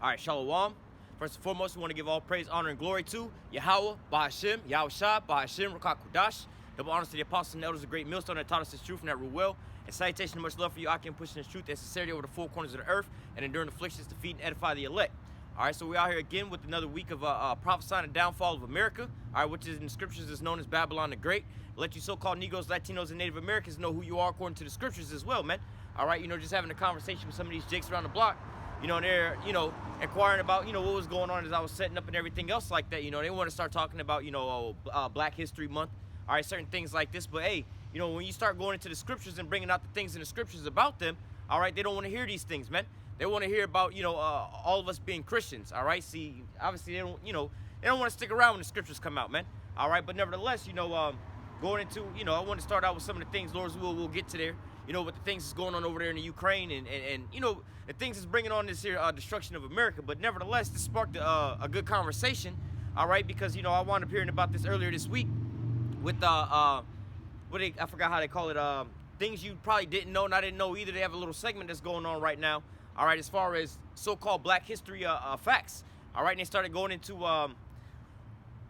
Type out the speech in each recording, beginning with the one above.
All right, Shalom. First and foremost, we want to give all praise, honor, and glory to Yahweh, Bahashim, Yahushua, Bahashim, Rakak Kudash. Double honors to the apostles and elders of great millstone that taught us this truth and that rule well. And salutation and much love for you, Akim, pushing this truth and sincerity over the four corners of the earth and enduring afflictions to feed and edify the elect. All right, so we're out here again with another week of prophesying the downfall of America, all right, which is in the scriptures is known as Babylon the Great. Let you so-called Negroes, Latinos, and Native Americans know who you are according to the scriptures as well, man. All right, just having a conversation with some of these jakes around the block, and they're, inquiring about, what was going on as I was setting up and everything else like that. They want to start talking about, Black History Month, all right, certain things like this. But, hey, when you start going into the scriptures and bringing out the things in the scriptures about them, all right, they don't want to hear these things, man. They want to hear about, all of us being Christians, all right? See, obviously, they don't want to stick around when the scriptures come out, man, all right? But nevertheless, going into, I want to start out with some of the things, Lord's will, we'll get to there, with the things that's going on over there in the Ukraine and the things that's bringing on this here destruction of America. But nevertheless, this sparked a good conversation, all right? Because, I wound up hearing about this earlier this week with, I forgot how they call it, things you probably didn't know and I didn't know either. They have a little segment that's going on right now, all right, as far as so-called Black history facts, all right? And they started going into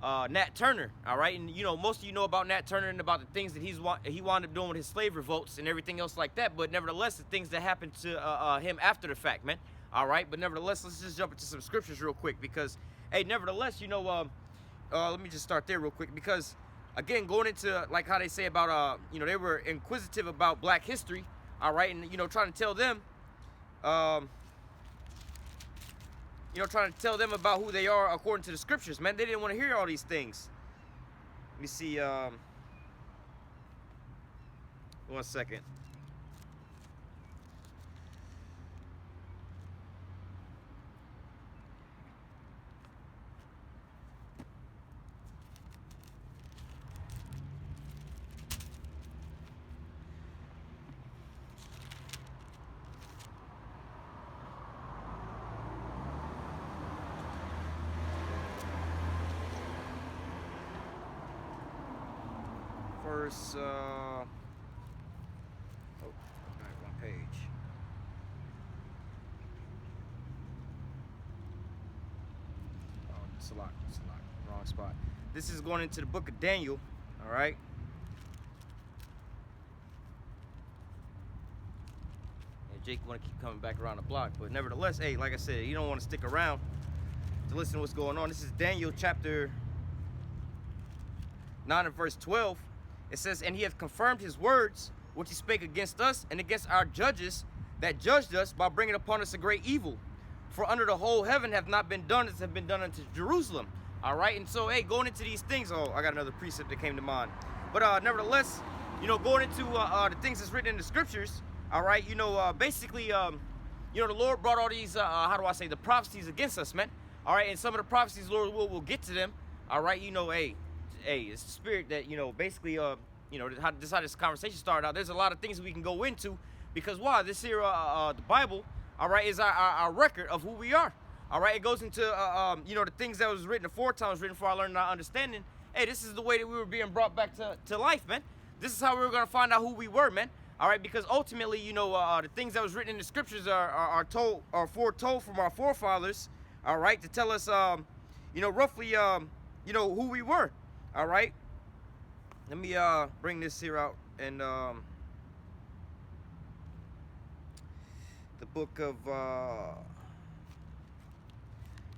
Nat Turner, all right? And, most of you know about Nat Turner and about the things that he wound up doing with his slave revolts and everything else like that. But nevertheless, the things that happened to him after the fact, man, all right? But nevertheless, let's just jump into some scriptures real quick because, hey, nevertheless, let me just start there real quick because, again, going into, like, how they say about, they were inquisitive about Black history, all right? And, trying to tell them, trying to tell them about who they are according to the scriptures, man. They didn't want to hear all these things. Let me see, 1 second. Verse, oh, wrong page. Oh, it's a lot, wrong spot. This is going into the book of Daniel, all right? And Jake want to keep coming back around the block, but nevertheless, hey, like I said, you don't want to stick around to listen to what's going on. This is Daniel chapter 9 and verse 12. It says, and he hath confirmed his words, which he spake against us and against our judges that judged us by bringing upon us a great evil. For under the whole heaven have not been done as have been done unto Jerusalem. All right, and so, hey, going into these things, oh, I got another precept that came to mind. But nevertheless, going into the things that's written in the scriptures, all right, basically, the Lord brought all these, the prophecies against us, man. All right, and some of the prophecies, Lord will get to them. All right, hey, it's the spirit that, basically, how this conversation started out. There's a lot of things that we can go into because why? This here, the Bible, all right, is our record of who we are. All right, it goes into, the things that was written aforetime, was written for our learning and our understanding. Hey, this is the way that we were being brought back to life, man. This is how we were going to find out who we were, man. All right, because ultimately, the things that was written in the scriptures are foretold from our forefathers, all right, to tell us, roughly, who we were. All right, let me bring this here out and the book of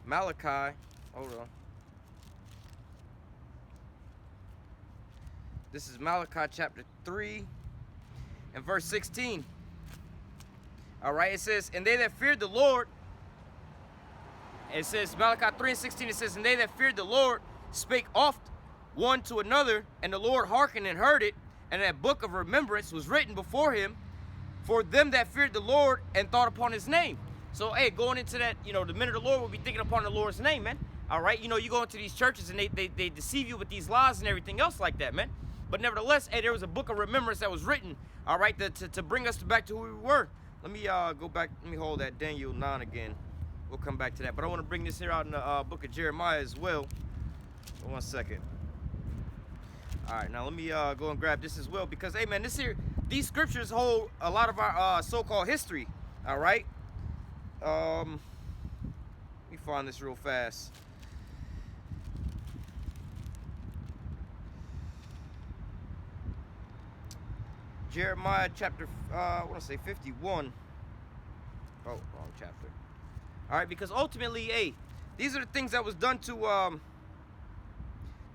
Malachi. Hold on. This is Malachi chapter 3 and verse 16. All right, it says, and they that feared the Lord, it says Malachi 3 and 16, it says, and they that feared the Lord spake oft one to another, and the Lord hearkened and heard it, and that book of remembrance was written before him for them that feared the Lord and thought upon his name. So, hey, going into that, the men of the Lord will be thinking upon the Lord's name, man. All right, you go into these churches and they deceive you with these lies and everything else like that, man. But nevertheless, hey, there was a book of remembrance that was written, all right, to bring us back to who we were. Let me go back, let me hold that Daniel 9 again. We'll come back to that. But I want to bring this here out in the book of Jeremiah as well. 1 second. All right, now let me go and grab this as well because, hey, man, these scriptures hold a lot of our so-called history, all right? Let me find this real fast. Jeremiah chapter, I want to say 51. Oh, wrong chapter. All right, because ultimately, hey, these are the things that was done to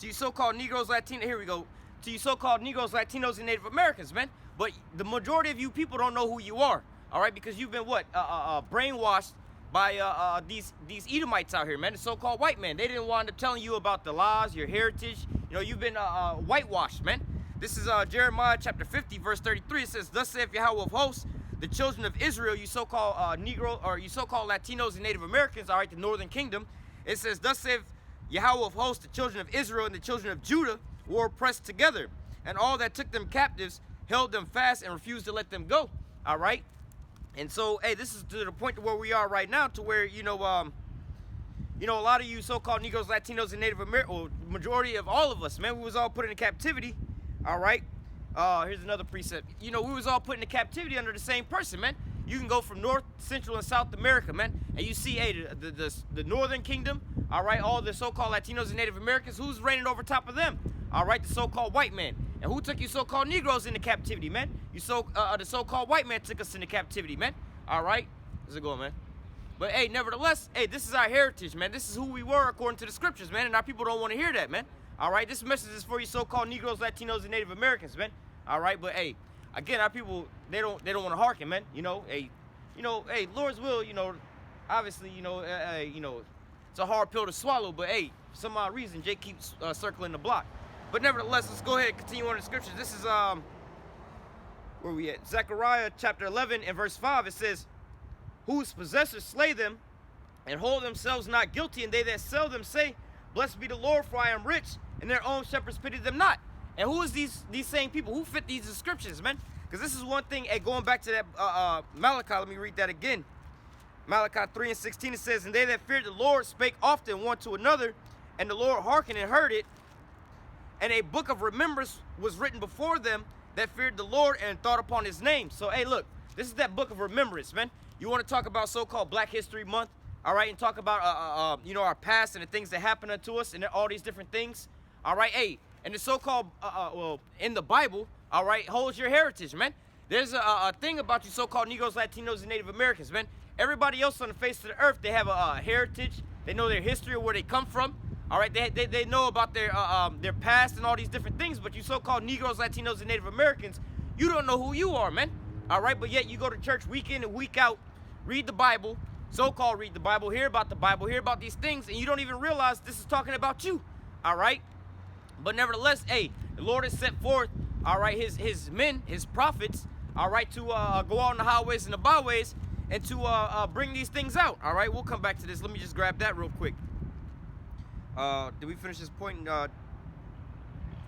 you so-called Negroes, Latinos. Here we go. To you so-called Negroes, Latinos, and Native Americans, man. But the majority of you people don't know who you are. All right, because you've been what brainwashed by these Edomites out here, man. The so-called white man. They didn't want to telling you about the laws, your heritage. You know, you've been whitewashed, man. This is Jeremiah chapter 50, verse 33. It says, "Thus saith Yahweh of hosts, the children of Israel, you so-called Negro, or you so-called Latinos and Native Americans, all right, the Northern Kingdom." It says, "Thus saith Yahweh of hosts, the children of Israel and the children of Judah were oppressed together, and all that took them captives held them fast and refused to let them go." All right, and so, hey, this is to the point to where we are right now, to where a lot of you so-called Negroes, Latinos, and Native Americans, or majority of all of us, man, we was all put into captivity. All right. Here's another precept. You know, we was all put into captivity under the same person, man. You can go from North, Central, and South America, man, and you see, hey, the Northern Kingdom, all right, all the so-called Latinos and Native Americans, who's reigning over top of them? All right, the so-called white man. And who took you so-called Negroes into captivity, man? The so-called white man took us into captivity, man. All right, how's it going, man? But hey, nevertheless, hey, this is our heritage, man. This is who we were according to the scriptures, man, and our people don't want to hear that, man. All right, this message is for you so-called Negroes, Latinos, and Native Americans, man. All right, but hey, again, our people, they don't want to hearken, man. Hey, Lord's will, obviously, it's a hard pill to swallow, but hey, for some odd reason, Jake keeps circling the block. But nevertheless, let's go ahead and continue on the scriptures. This is where we at? Zechariah chapter 11 and verse 5. It says, "Whose possessors slay them and hold themselves not guilty, and they that sell them say, Blessed be the Lord, for I am rich, and their own shepherds pity them not." And who is these same people? Who fit these descriptions, man? Because this is one thing, hey, going back to that Malachi, let me read that again. Malachi 3 and 16, it says, "And they that feared the Lord spake often one to another, and the Lord hearkened and heard it. And a book of remembrance was written before them that feared the Lord and thought upon his name." So, hey, look, this is that book of remembrance, man. You want to talk about so-called Black History Month, all right, and talk about, our past and the things that happened unto us and all these different things, all right, hey, and the so-called, in the Bible, all right, holds your heritage, man. There's a thing about you so-called Negroes, Latinos, and Native Americans, man. Everybody else on the face of the earth, they have a heritage. They know their history or where they come from, all right. They know about their past and all these different things, but you so-called Negroes, Latinos, and Native Americans, you don't know who you are, man, all right, but yet you go to church week in and week out, read the Bible, so-called read the Bible, hear about the Bible, hear about these things, and you don't even realize this is talking about you, all right? But nevertheless, hey, the Lord has set forth, all right, his men, his prophets, all right, to go out on the highways and the byways and to bring these things out, all right? We'll come back to this. Let me just grab that real quick. Did we finish this point? Let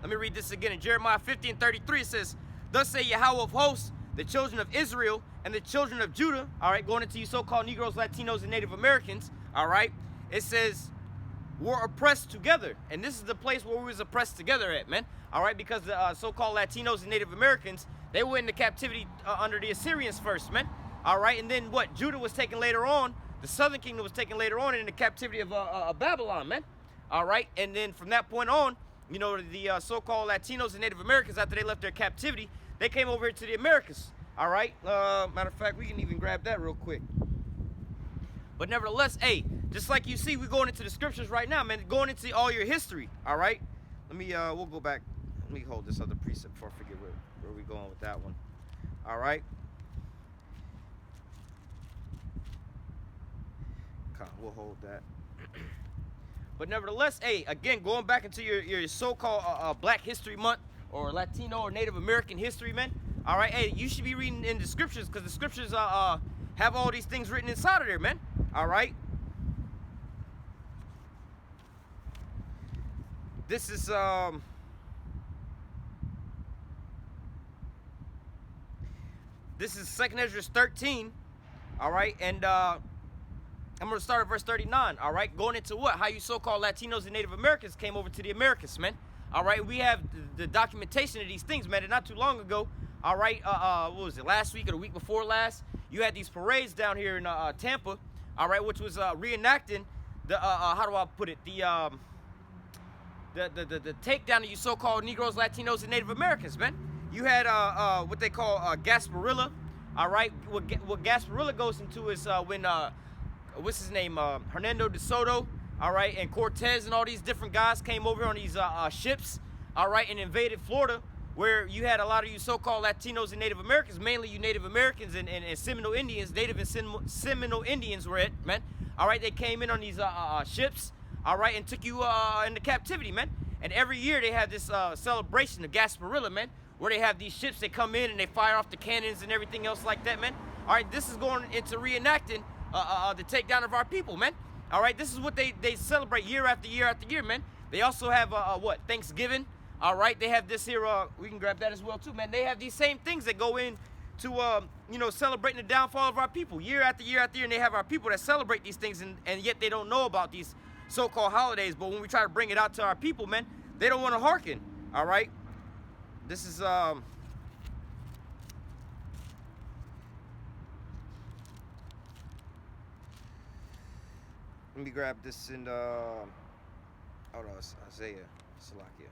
me read this again. In Jeremiah 50 and 33, it says, "Thus say Yahweh of hosts, the children of Israel and the children of Judah," all right, going into you so-called Negroes, Latinos, and Native Americans, all right, it says, "were oppressed together." And this is the place where we was oppressed together at, man, all right, because the so-called Latinos and Native Americans, they went into captivity under the Assyrians first, man, all right, and then what? Judah was taken later on, the southern kingdom was taken later on into captivity of Babylon, man, all right, and then from that point on, the so-called Latinos and Native Americans, after they left their captivity, they came over to the Americas, all right? Matter of fact, we can even grab that real quick. But nevertheless, hey, just like you see, we're going into the scriptures right now, man, going into all your history, all right? Let me, we'll go back. Let me hold this other precept before I forget where we're going with that one, all right? We'll hold that. But nevertheless, hey, again, going back into your so-called Black History Month or Latino or Native American history, man, all right, hey, you should be reading in the scriptures, because the scriptures have all these things written inside of there, man, all right? This is, this is 2nd Ezra 13, all right, and I'm going to start at verse 39, all right, going into what? How you so-called Latinos and Native Americans came over to the Americas, man, all right? We have the documentation of these things, man, and not too long ago, all right, what was it, last week or the week before last, you had these parades down here in Tampa, all right, which was reenacting how do I put it, the takedown of you so-called Negroes, Latinos, and Native Americans, man. You had what they call Gasparilla. All right, what Gasparilla goes into is when what's his name, Hernando de Soto, all right, and Cortez and all these different guys came over on these ships, all right, and invaded Florida, where you had a lot of you so-called Latinos and Native Americans, mainly you Native Americans and Seminole Indians, Native and Seminole Indians were it, man. All right, they came in on these ships, all right, and took you into captivity, man. And every year they have this celebration, the Gasparilla, man, where they have these ships that come in and they fire off the cannons and everything else like that, man. All right, this is going into reenacting the takedown of our people, man. All right, this is what they celebrate year after year after year, man. They also have what, Thanksgiving. All right, they have this here. We can grab that as well too, man. They have these same things that go in to you know, celebrating the downfall of our people year after year after year, and they have our people that celebrate these things, and yet they don't know about these so-called holidays. But when we try to bring it out to our people, man, they don't want to hearken. All right, this is let me grab this in hold on, it's Isaiah Salakia.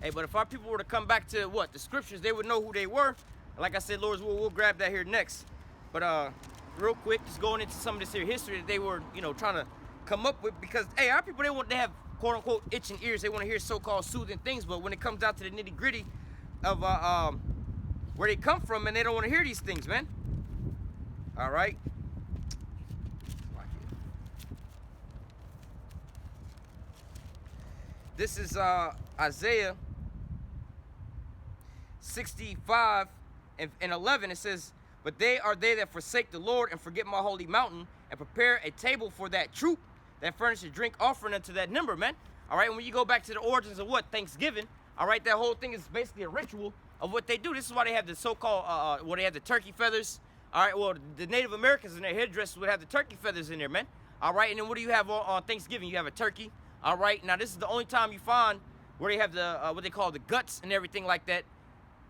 Hey, but if our people were to come back to what, the scriptures, they would know who they were. Like I said, Lord's will, we'll grab that here next. But real quick, just going into some of this here history that they were, you know, trying to come up with, because hey, our people, they have quote unquote itching ears. They want to hear so-called soothing things, but when it comes down to the nitty gritty of where they come from, and they don't want to hear these things, man. All right. This is Isaiah 65 and 11. It says, "But they are they that forsake the Lord and forget my holy mountain, and prepare a table for that troop that furnish a drink offering unto that number," man. All right, and when you go back to the origins of what, Thanksgiving, all right, that whole thing is basically a ritual of what they do. This is why they have the so-called, they have the turkey feathers. All right, well, the Native Americans in their headdresses would have the turkey feathers in there, man. All right, and then what do you have on Thanksgiving? You have a turkey. All right, now this is the only time you find where they have the, what they call the guts and everything like that.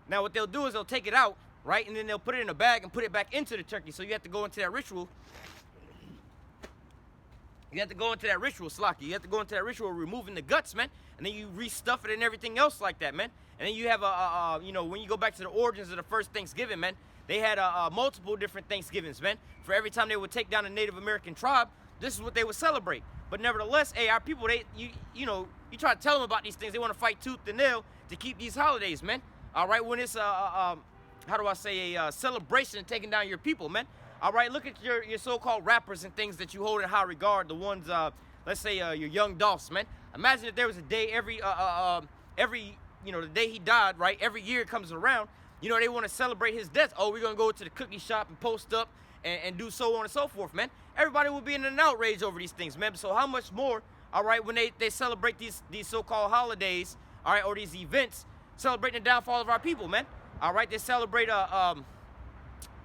Now what they'll do is they'll take it out, right, and then they'll put it in a bag and put it back into the turkey. So you have to go into that ritual. You have to go into that ritual, Slaki. You have to go into that ritual of removing the guts, man. And then you restuff it and everything else like that, man. And then you have you know, when you go back to the origins of the first Thanksgiving, man, they had multiple different Thanksgivings, man. For every time they would take down a Native American tribe, this is what they would celebrate. But nevertheless, hey, our people, you know, you try to tell them about these things, they want to fight tooth and nail to keep these holidays, man. All right, when it's how do I say, a celebration of taking down your people, man. All right, look at your so-called rappers and things that you hold in high regard. The ones, let's say, your Young Dolphs, man. Imagine if there was a day every, you know, the day he died, right? Every year it comes around. You know, they want to celebrate his death. Oh, we're gonna go to the cookie shop and post up and do so on and so forth, man. Everybody will be in an outrage over these things, man. So how much more, all right, when they celebrate these so-called holidays, all right, or these events, celebrating the downfall of our people, man. All right, they celebrate, like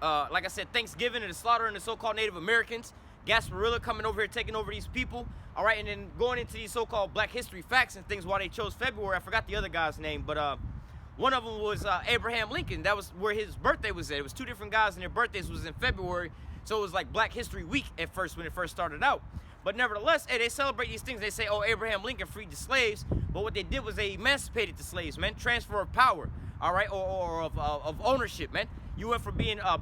I said, Thanksgiving and the slaughter of the so-called Native Americans, Gasparilla coming over here, taking over these people, all right, and then going into these so-called Black History facts and things why they chose February. I forgot the other guy's name, but one of them was Abraham Lincoln. That was where his birthday was at. It was two different guys, and their birthdays was in February, so it was like Black History Week at first when it first started out. But nevertheless, hey, they celebrate these things. They say, oh, Abraham Lincoln freed the slaves, but what they did was they emancipated the slaves, man. Transfer of power, all right, or of ownership, man. You went from being, how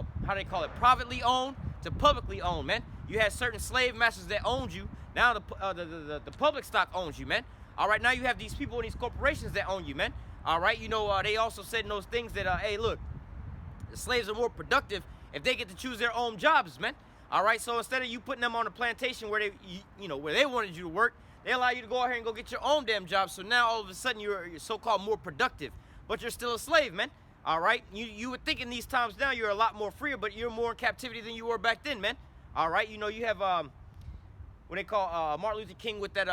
do they call it, privately owned to publicly owned, man. You had certain slave masters that owned you. Now the public stock owns you, man. All right, now you have these people and these corporations that own you, man. All right, you know, they also said in those things that, hey, look, the slaves are more productive if they get to choose their own jobs, man. All right, so instead of you putting them on a plantation where where they wanted you to work, they allow you to go out here and go get your own damn job. So now all of a sudden you're so-called more productive, but you're still a slave, man. All right, you would think in these times now you're a lot more freer, but you're more in captivity than you were back then, man. All right, you know, you have what they call Martin Luther King with that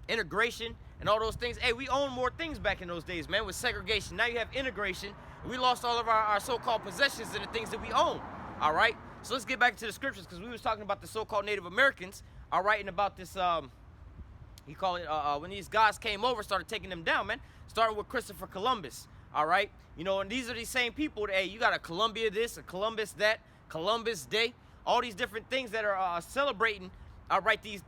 integration and all those things. Hey, we owned more things back in those days, man, with segregation. Now you have integration, and we lost all of our so-called possessions and the things that we own. All right, so let's get back to the scriptures, because we was talking about the so-called Native Americans, all right, and about this, you call it, when these guys came over, started taking them down, man, starting with Christopher Columbus. All right, you know, and these are these same people that, hey, you got a Columbia this, a Columbus that, Columbus Day, all these different things that are celebrating, all right, these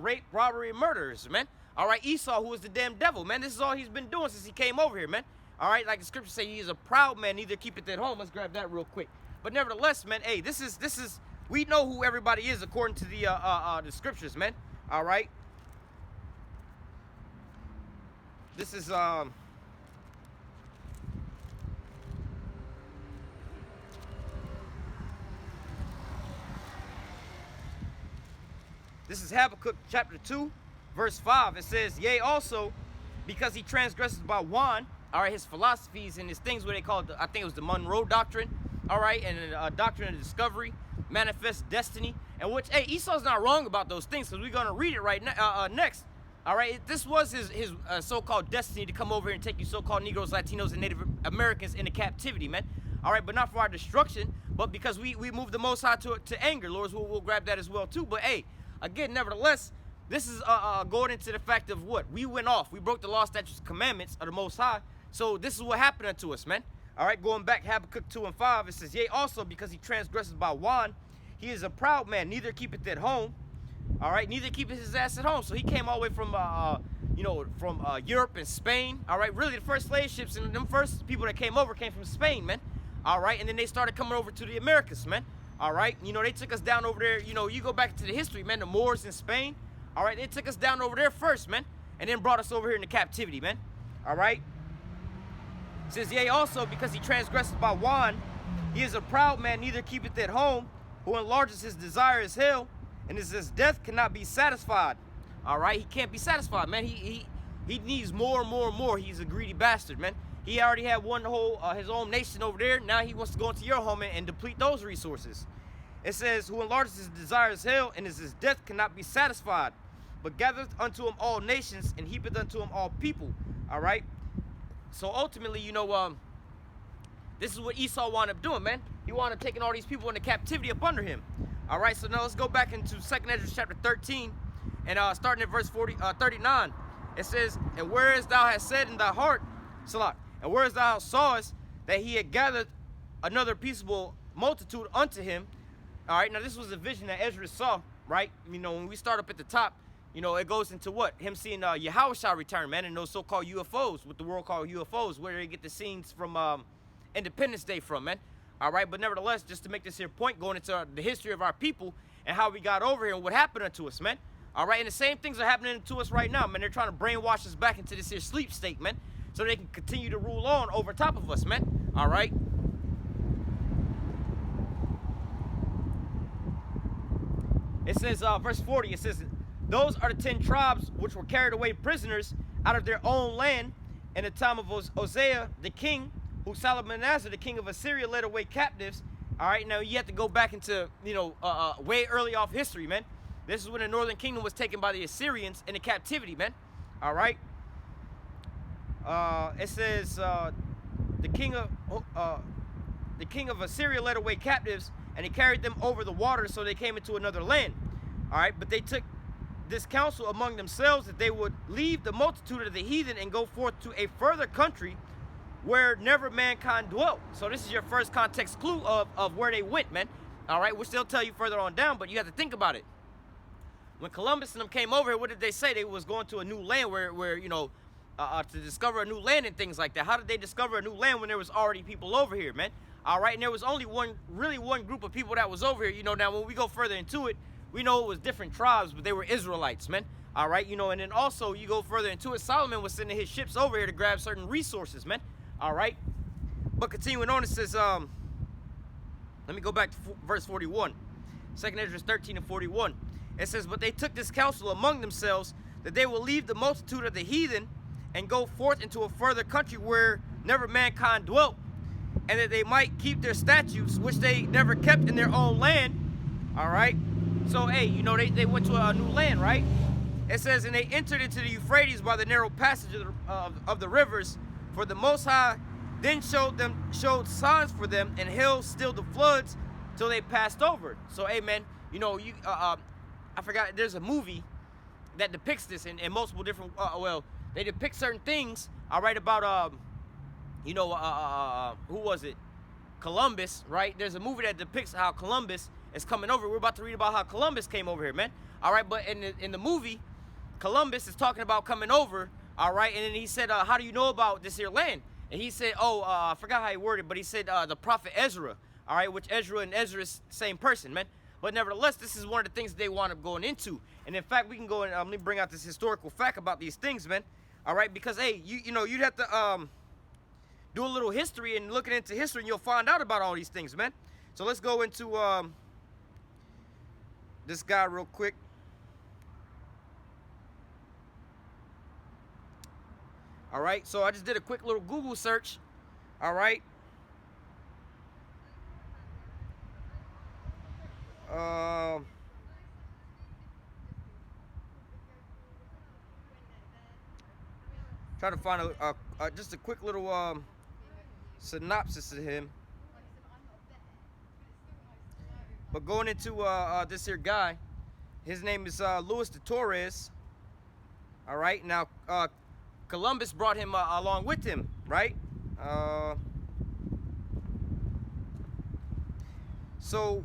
rape, robbery, and murders, man. All right, Esau, who is the damn devil, man. This is all he's been doing since he came over here, man. All right, like the scriptures say, he is a proud man, neither keepeth at home. Let's grab that real quick. But nevertheless, man, hey, this is we know who everybody is according to the scriptures, man. All right. This is Habakkuk chapter 2, verse 5. It says, yea, also, because he transgresses by wine, all right, his philosophies and his things, what they call it, I think it was the Monroe Doctrine, all right, and doctrine of discovery, manifest destiny, and which, hey, Esau's not wrong about those things, because we're going to read it right next. All right, this was his so-called destiny to come over here and take you so-called Negroes, Latinos, and Native Americans into captivity, man. All right, but not for our destruction, but because we moved the Most High to anger. Lord, we'll grab that as well, too. But, hey, again, nevertheless, this is going into the fact of what? We went off. We broke the law, statutes, and commandments of the Most High. So this is what happened unto us, man. All right, going back, Habakkuk 2 and 5, it says, yea, also, because he transgresses by wine, he is a proud man, neither keepeth at home. All right, neither keepeth his ass at home. So he came all the way from, from Europe and Spain. All right, really the first slave ships and them first people that came over came from Spain, man. All right, and then they started coming over to the Americas, man. All right, you know, they took us down over there. You know, you go back to the history, man, the Moors in Spain. All right, they took us down over there first, man, and then brought us over here into captivity, man. All right. It says, yea, also, because he transgresses by wine, he is a proud man, neither keepeth at home, who enlarges his desire as hell, and his death cannot be satisfied. All right, he can't be satisfied, man. He needs more and more and more. He's a greedy bastard, man. He already had one whole his own nation over there. Now he wants to go into your home and deplete those resources. It says, who enlarges his desire as hell, and his death cannot be satisfied, but gathereth unto him all nations, and heapeth unto him all people. All right. So ultimately, you know, this is what Esau wound up doing, man. He wound up taking all these people into captivity up under him. All right, so now let's go back into 2nd Ezra chapter 13, and starting at verse 39. It says, and whereas thou hast said in thy heart, Salah, and whereas thou sawest that he had gathered another peaceable multitude unto him. All right, now this was a vision that Ezra saw, right? You know, when we start up at the top, you know, it goes into what? Him seeing Yahushua return, man, and those so-called UFOs, what the world called UFOs, where they get the scenes from Independence Day from, man. All right, but nevertheless, just to make this here point, going into the history of our people and how we got over here and what happened to us, man. All right, and the same things are happening to us right now, man. They're trying to brainwash us back into this here sleep state, man, so they can continue to rule on over top of us, man. All right. It says, verse 40, it says, those are the 10 tribes which were carried away prisoners out of their own land in the time of Hosea the king, who Salmanasar, the king of Assyria, led away captives. All right, now you have to go back into, you know, way early off history, man. This is when the northern kingdom was taken by the Assyrians into captivity, man. All right. It says the king of Assyria led away captives, and he carried them over the waters, so they came into another land. All right, but they took this counsel among themselves that they would leave the multitude of the heathen and go forth to a further country where never mankind dwelt. So this is your first context clue of where they went, man. All right, which they'll tell you further on down, but you have to think about it. When Columbus and them came over here, what did they say? They was going to a new land where you know, to discover a new land and things like that. How did they discover a new land when there was already people over here, man? All right, and there was only one group of people that was over here. You know, now when we go further into it, we know it was different tribes, but they were Israelites, man. All right, you know, and then also you go further into it, Solomon was sending his ships over here to grab certain resources, man. All right, but continuing on, it says, let me go back to verse 41, 2nd Ezra 13 and 41. It says, but they took this counsel among themselves that they will leave the multitude of the heathen and go forth into a further country where never mankind dwelt, and that they might keep their statutes, which they never kept in their own land. All right, so hey, you know, they went to a new land, right? It says, and they entered into the Euphrates by the narrow passage of the rivers, for the Most High then showed signs for them, and held still the floods till they passed over. So hey, man, you know, I forgot, there's a movie that depicts this in multiple different, well, they depict certain things, all right, about you know, who was it? Columbus, right? There's a movie that depicts how Columbus is coming over. We're about to read about how Columbus came over here, man. All right, but in the movie, Columbus is talking about coming over, all right? And then he said, how do you know about this here land? And he said, I forgot how he worded, but he said the prophet Ezra, all right, which Ezra and Ezra is the same person, man. But nevertheless, this is one of the things they wound up going into. And in fact, we can go and let me bring out this historical fact about these things, man. All right, because, hey, you know, you'd have to do a little history and looking into history, and you'll find out about all these things, man. So let's go into this guy real quick. All right, so I just did a quick little Google search. All right. Try to find just a quick little synopsis of him. But going into this here guy, his name is Luis de Torres. All right, now Columbus brought him along with him, right? So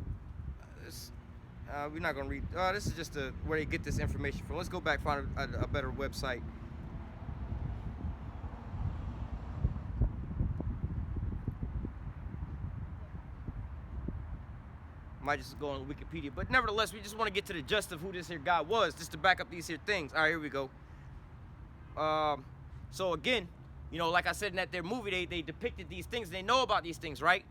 we're not gonna read. This is just where they get this information from. Let's go back, find a better website. Might just go on Wikipedia, but nevertheless, we just want to get to the gist of who this here guy was, just to back up these here things. All right, here we go. So again, you know, like I said in that their movie, they depicted these things. They know about these things, right?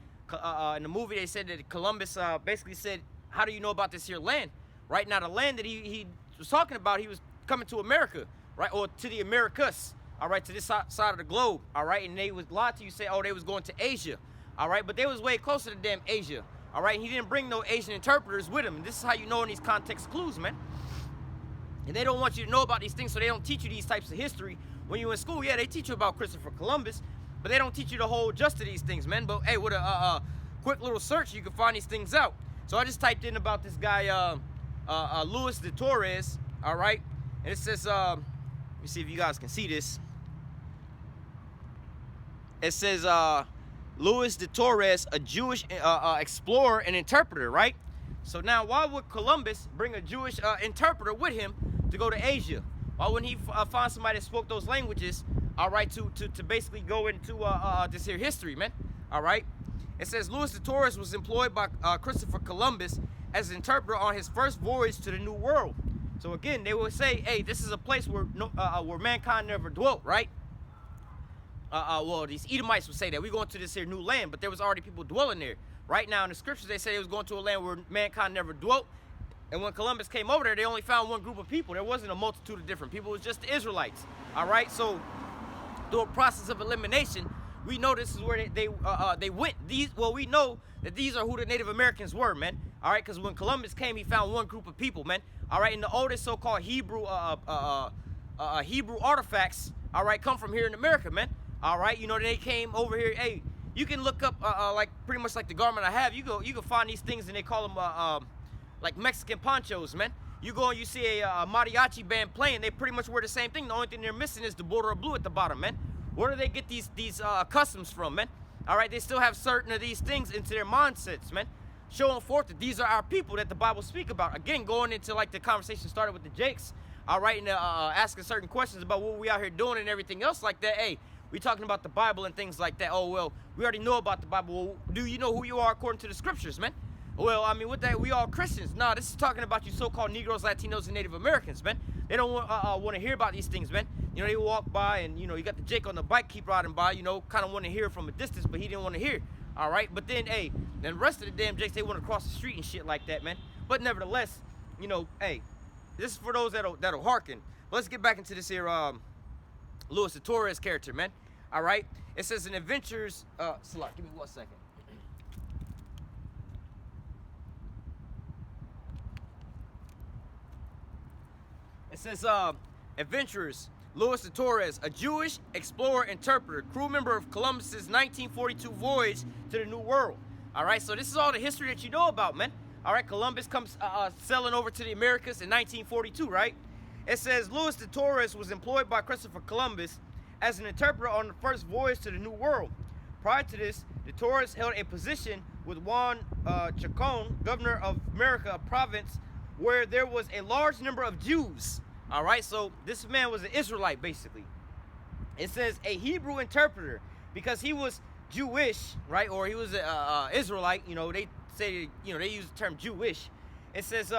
In the movie, they said that Columbus basically said, how do you know about this here land? Right now, the land that he was talking about, he was coming to America, right? Or to the Americas, all right, to this side of the globe, all right? And they was lied to you, say, oh, they was going to Asia, all right? But they was way closer to damn Asia, all right? And he didn't bring no Asian interpreters with him. And this is how you know in these context clues, man. And they don't want you to know about these things, so they don't teach you these types of history. When you're in school, yeah, they teach you about Christopher Columbus, but they don't teach you the whole gist of these things, man. But hey, with a quick little search, you can find these things out. So I just typed in about this guy, Luis de Torres, all right? And it says, let me see if you guys can see this. It says, Luis de Torres, a Jewish explorer and interpreter, right? So now, why would Columbus bring a Jewish interpreter with him to go to Asia? Why wouldn't he find somebody that spoke those languages, all right, to basically go into this here history, man, all right? It says Luis de Torres was employed by Christopher Columbus as an interpreter on his first voyage to the New World. So again, they would say, hey, this is a place where mankind never dwelt, right? Well, these Edomites would say that we're going to this here new land, but there was already people dwelling there. Right now in the scriptures, they say they was going to a land where mankind never dwelt. And when Columbus came over there, they only found one group of people. There wasn't a multitude of different people. It was just the Israelites. All right. So through a process of elimination, we know this is where they went. We know that these are who the Native Americans were, man. All right. Because when Columbus came, he found one group of people, man. All right. And the oldest so-called Hebrew artifacts, all right, come from here in America, man. All right. You know, they came over here. Hey, you can look up like pretty much like the garment I have. You can find these things and they call them like Mexican ponchos, man. You go and you see a mariachi band playing, they pretty much wear the same thing. The only thing they're missing is the border of blue at the bottom, man. Where do they get these customs from, man? All right, they still have certain of these things into their mindsets, man. Showing forth that these are our people that the Bible speak about. Again, going into like the conversation started with the Jakes, all right, and asking certain questions about what we out here doing and everything else like that. Hey, we talking about the Bible and things like that. Oh, well, we already know about the Bible. Well, do you know who you are according to the scriptures, man? Well, I mean, with that, we all Christians. Nah, this is talking about you so-called Negroes, Latinos, and Native Americans, man. They don't want to hear about these things, man. You know, they walk by and, you know, you got the Jake on the bike, keep riding by, you know, kind of want to hear from a distance, but he didn't want to hear, all right? But then, hey, then the rest of the damn Jakes, they want to cross the street and shit like that, man. But nevertheless, you know, hey, this is for those that'll hearken. But let's get back into this here Luis de Torres character, man, all right? It says in Adventures, Salah, give me 1 second. It says, Adventurers, Luis de Torres, a Jewish explorer, interpreter, crew member of Columbus's 1942 voyage to the New World. All right, so this is all the history that you know about, man. All right, Columbus comes sailing over to the Americas in 1942, right? It says Luis de Torres was employed by Christopher Columbus as an interpreter on the first voyage to the New World. Prior to this, de Torres held a position with Juan Chacon, governor of America, a province where there was a large number of Jews. All right, so this man was an Israelite, basically. It says a Hebrew interpreter, because he was Jewish, right, or he was an Israelite. You know, they say, you know, they use the term Jewish. It says,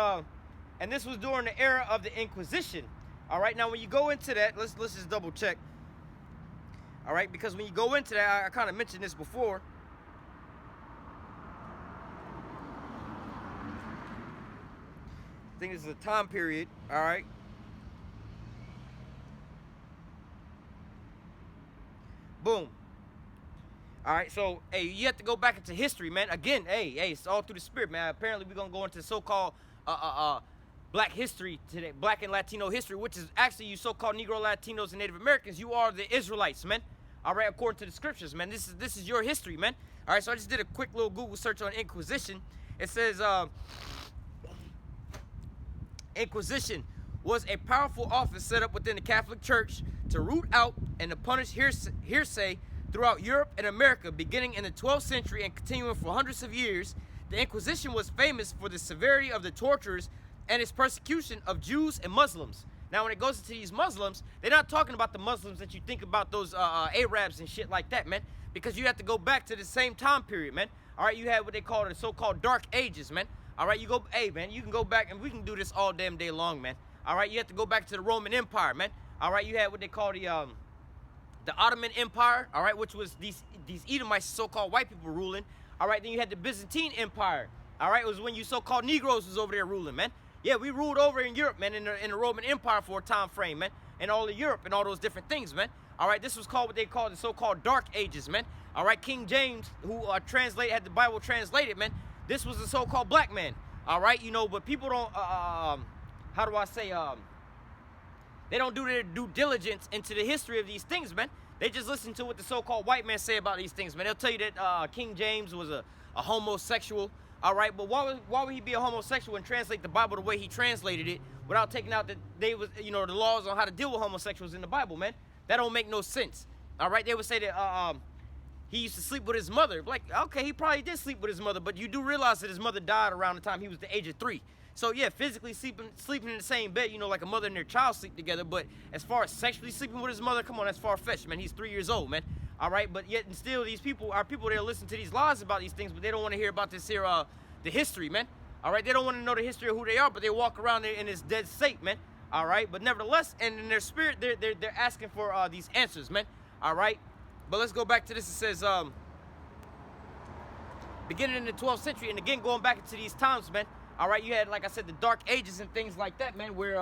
and this was during the era of the Inquisition. All right, now when you go into that, let's just double check. All right, because when you go into that, I kind of mentioned this before. I think this is a time period, all right. Boom. All right, so, hey, you have to go back into history, man. Again, hey, it's all through the spirit, man. Apparently, we're going to go into so-called black history today, black and Latino history, which is actually you so-called Negro, Latinos, and Native Americans. You are the Israelites, man. All right, according to the scriptures, man. This is your history, man. All right, so I just did a quick little Google search on Inquisition. It says, Inquisition was a powerful office set up within the Catholic Church to root out and to punish heresy throughout Europe and America, beginning in the 12th century and continuing for hundreds of years. The Inquisition was famous for the severity of the tortures and its persecution of Jews and Muslims. Now, when it goes into these Muslims, they're not talking about the Muslims that you think about, those Arabs and shit like that, man, because you have to go back to the same time period, man. All right, you had what they call the so-called Dark Ages, man. All right, you go, hey, man, you can go back, and we can do this all damn day long, man. All right, you have to go back to the Roman Empire, man. All right, you had what they call the Ottoman Empire, all right, which was these Edomites, so-called white people ruling. All right, then you had the Byzantine Empire. All right, it was when you so-called Negroes was over there ruling, man. Yeah, we ruled over in Europe, man, in the Roman Empire for a time frame, man, and all of Europe and all those different things, man. All right, this was called what they call the so-called Dark Ages, man. All right, King James, who had the Bible translated, man, this was the so-called black man. All right, you know, but people don't, how do I say, they don't do their due diligence into the history of these things, man. They just listen to what the so-called white man say about these things, man. They'll tell you that King James was a homosexual, all right? But why would he be a homosexual and translate the Bible the way he translated it without taking out the laws on how to deal with homosexuals in the Bible, man? That don't make no sense, all right? They would say that he used to sleep with his mother. Like, okay, he probably did sleep with his mother, but you do realize that his mother died around the time he was the age of 3. So yeah, physically sleeping in the same bed, you know, like a mother and their child sleep together. But as far as sexually sleeping with his mother, come on, that's far-fetched, man. He's 3 years old, man. All right, but yet and still, these people are people that listen to these lies about these things, but they don't want to hear about this here, the history, man. All right, they don't want to know the history of who they are, but they walk around in this dead state, man. All right, but nevertheless, and in their spirit, they're asking for these answers, man. All right, but let's go back to this. It says, beginning in the 12th century, and again, going back into these times, man. All right, you had, like I said, the Dark Ages and things like that, man, where,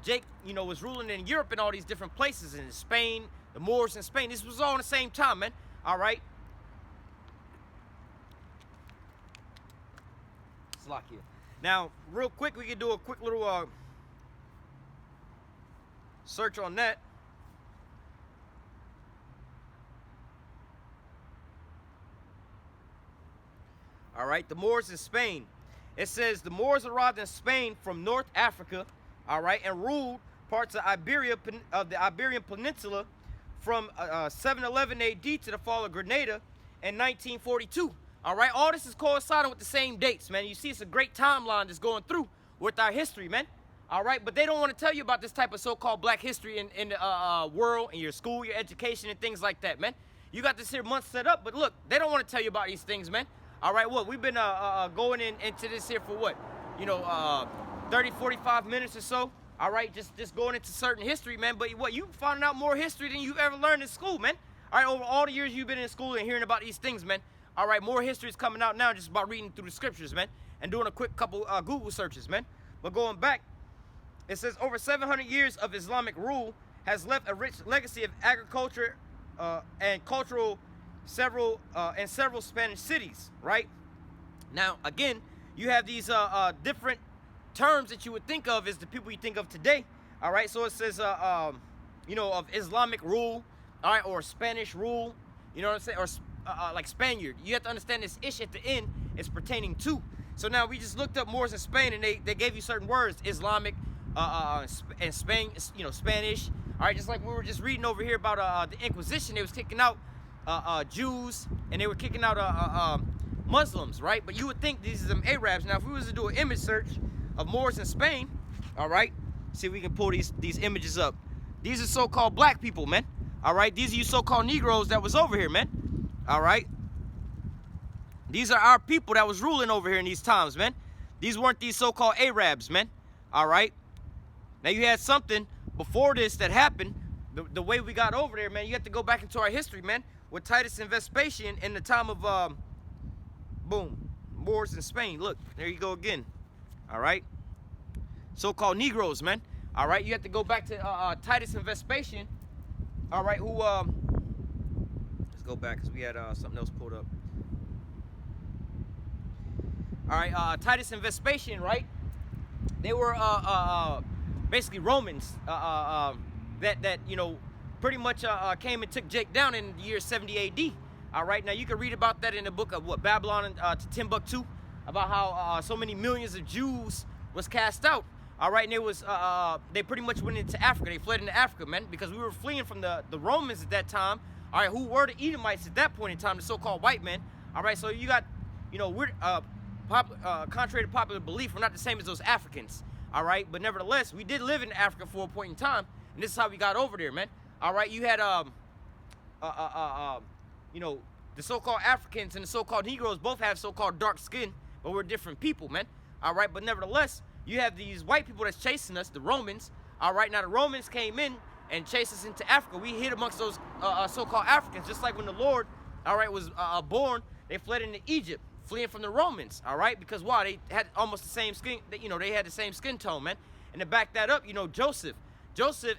Jake, was ruling in Europe and all these different places, in Spain, the Moors in Spain. This was all in the same time, man. All right. Slovakia. Now, real quick, we can do a quick little search on that. All right, the Moors in Spain. It says the Moors arrived in Spain from North Africa, all right, and ruled parts of the Iberian Peninsula from 711 AD to the fall of Grenada in 1942. All right, all this is coinciding with the same dates, man. You see, it's a great timeline that's going through with our history, man. All right, but they don't want to tell you about this type of so-called black history in the world, in your school, your education, and things like that, man. You got this here month set up, but look, they don't want to tell you about these things, man. All right, well, we've been going into this here for what? 30, 45 minutes or so. All right, just going into certain history, man. But what, you finding out more history than you've ever learned in school, man. All right, over all the years you've been in school and hearing about these things, man. All right, more history is coming out now just by reading through the scriptures, man, and doing a quick couple Google searches, man. But going back, it says over 700 years of Islamic rule has left a rich legacy of agriculture and cultural in several Spanish cities, right? Now, again, you have these different terms that you would think of as the people you think of today, all right? So it says, of Islamic rule, all right, or Spanish rule, you know what I'm saying, or like Spaniard. You have to understand this ish at the end is pertaining to. So now we just looked up Moors in Spain, and they gave you certain words, Islamic, and Spain, Spanish, All right, just like we were just reading over here about the Inquisition, they was kicking out Jews and they were kicking out Muslims, right? But you would think these are some Arabs. Now, if we was to do an image search of Moors in Spain, all right, see if we can pull these images up. These are so-called black people, man. All right, these are you so-called Negroes that was over here, man. All right, these are our people that was ruling over here in these times, man. These weren't these so-called Arabs, man. All right. Now you had something before this that happened. The way we got over there, man. You have to go back into our history, man. With Titus and Vespasian in the time of boom, Moors in Spain. Look, there you go again. All right. So-called Negroes, man. All right. You have to go back to Titus and Vespasian. All right. Who? Let's go back because we had something else pulled up. All right, Titus and Vespasian, right? They were basically Romans that you know pretty much came and took Jake down in the year 70 AD. All right, now you can read about that in the book of what Babylon to Timbuktu, about how so many millions of Jews was cast out. All right, and it was they pretty much went into Africa. They fled into Africa, man, because we were fleeing from the Romans at that time. All right, who were the Edomites at that point in time, the so-called white men. All right, so you got, you know, we're contrary to popular belief, we're not the same as those Africans, all right? But nevertheless, we did live in Africa for a point in time, and this is how we got over there, man. All right, you had, you know, the so-called Africans and the so-called Negroes both have so-called dark skin, but we're different people, man. All right, but nevertheless, you have these white people that's chasing us, the Romans. All right, now the Romans came in and chased us into Africa. We hid amongst those so-called Africans, just like when the Lord, all right, was born, they fled into Egypt, fleeing from the Romans, all right? Because why? They had almost the same skin, you know, they had the same skin tone, man. And to back that up, you know, Joseph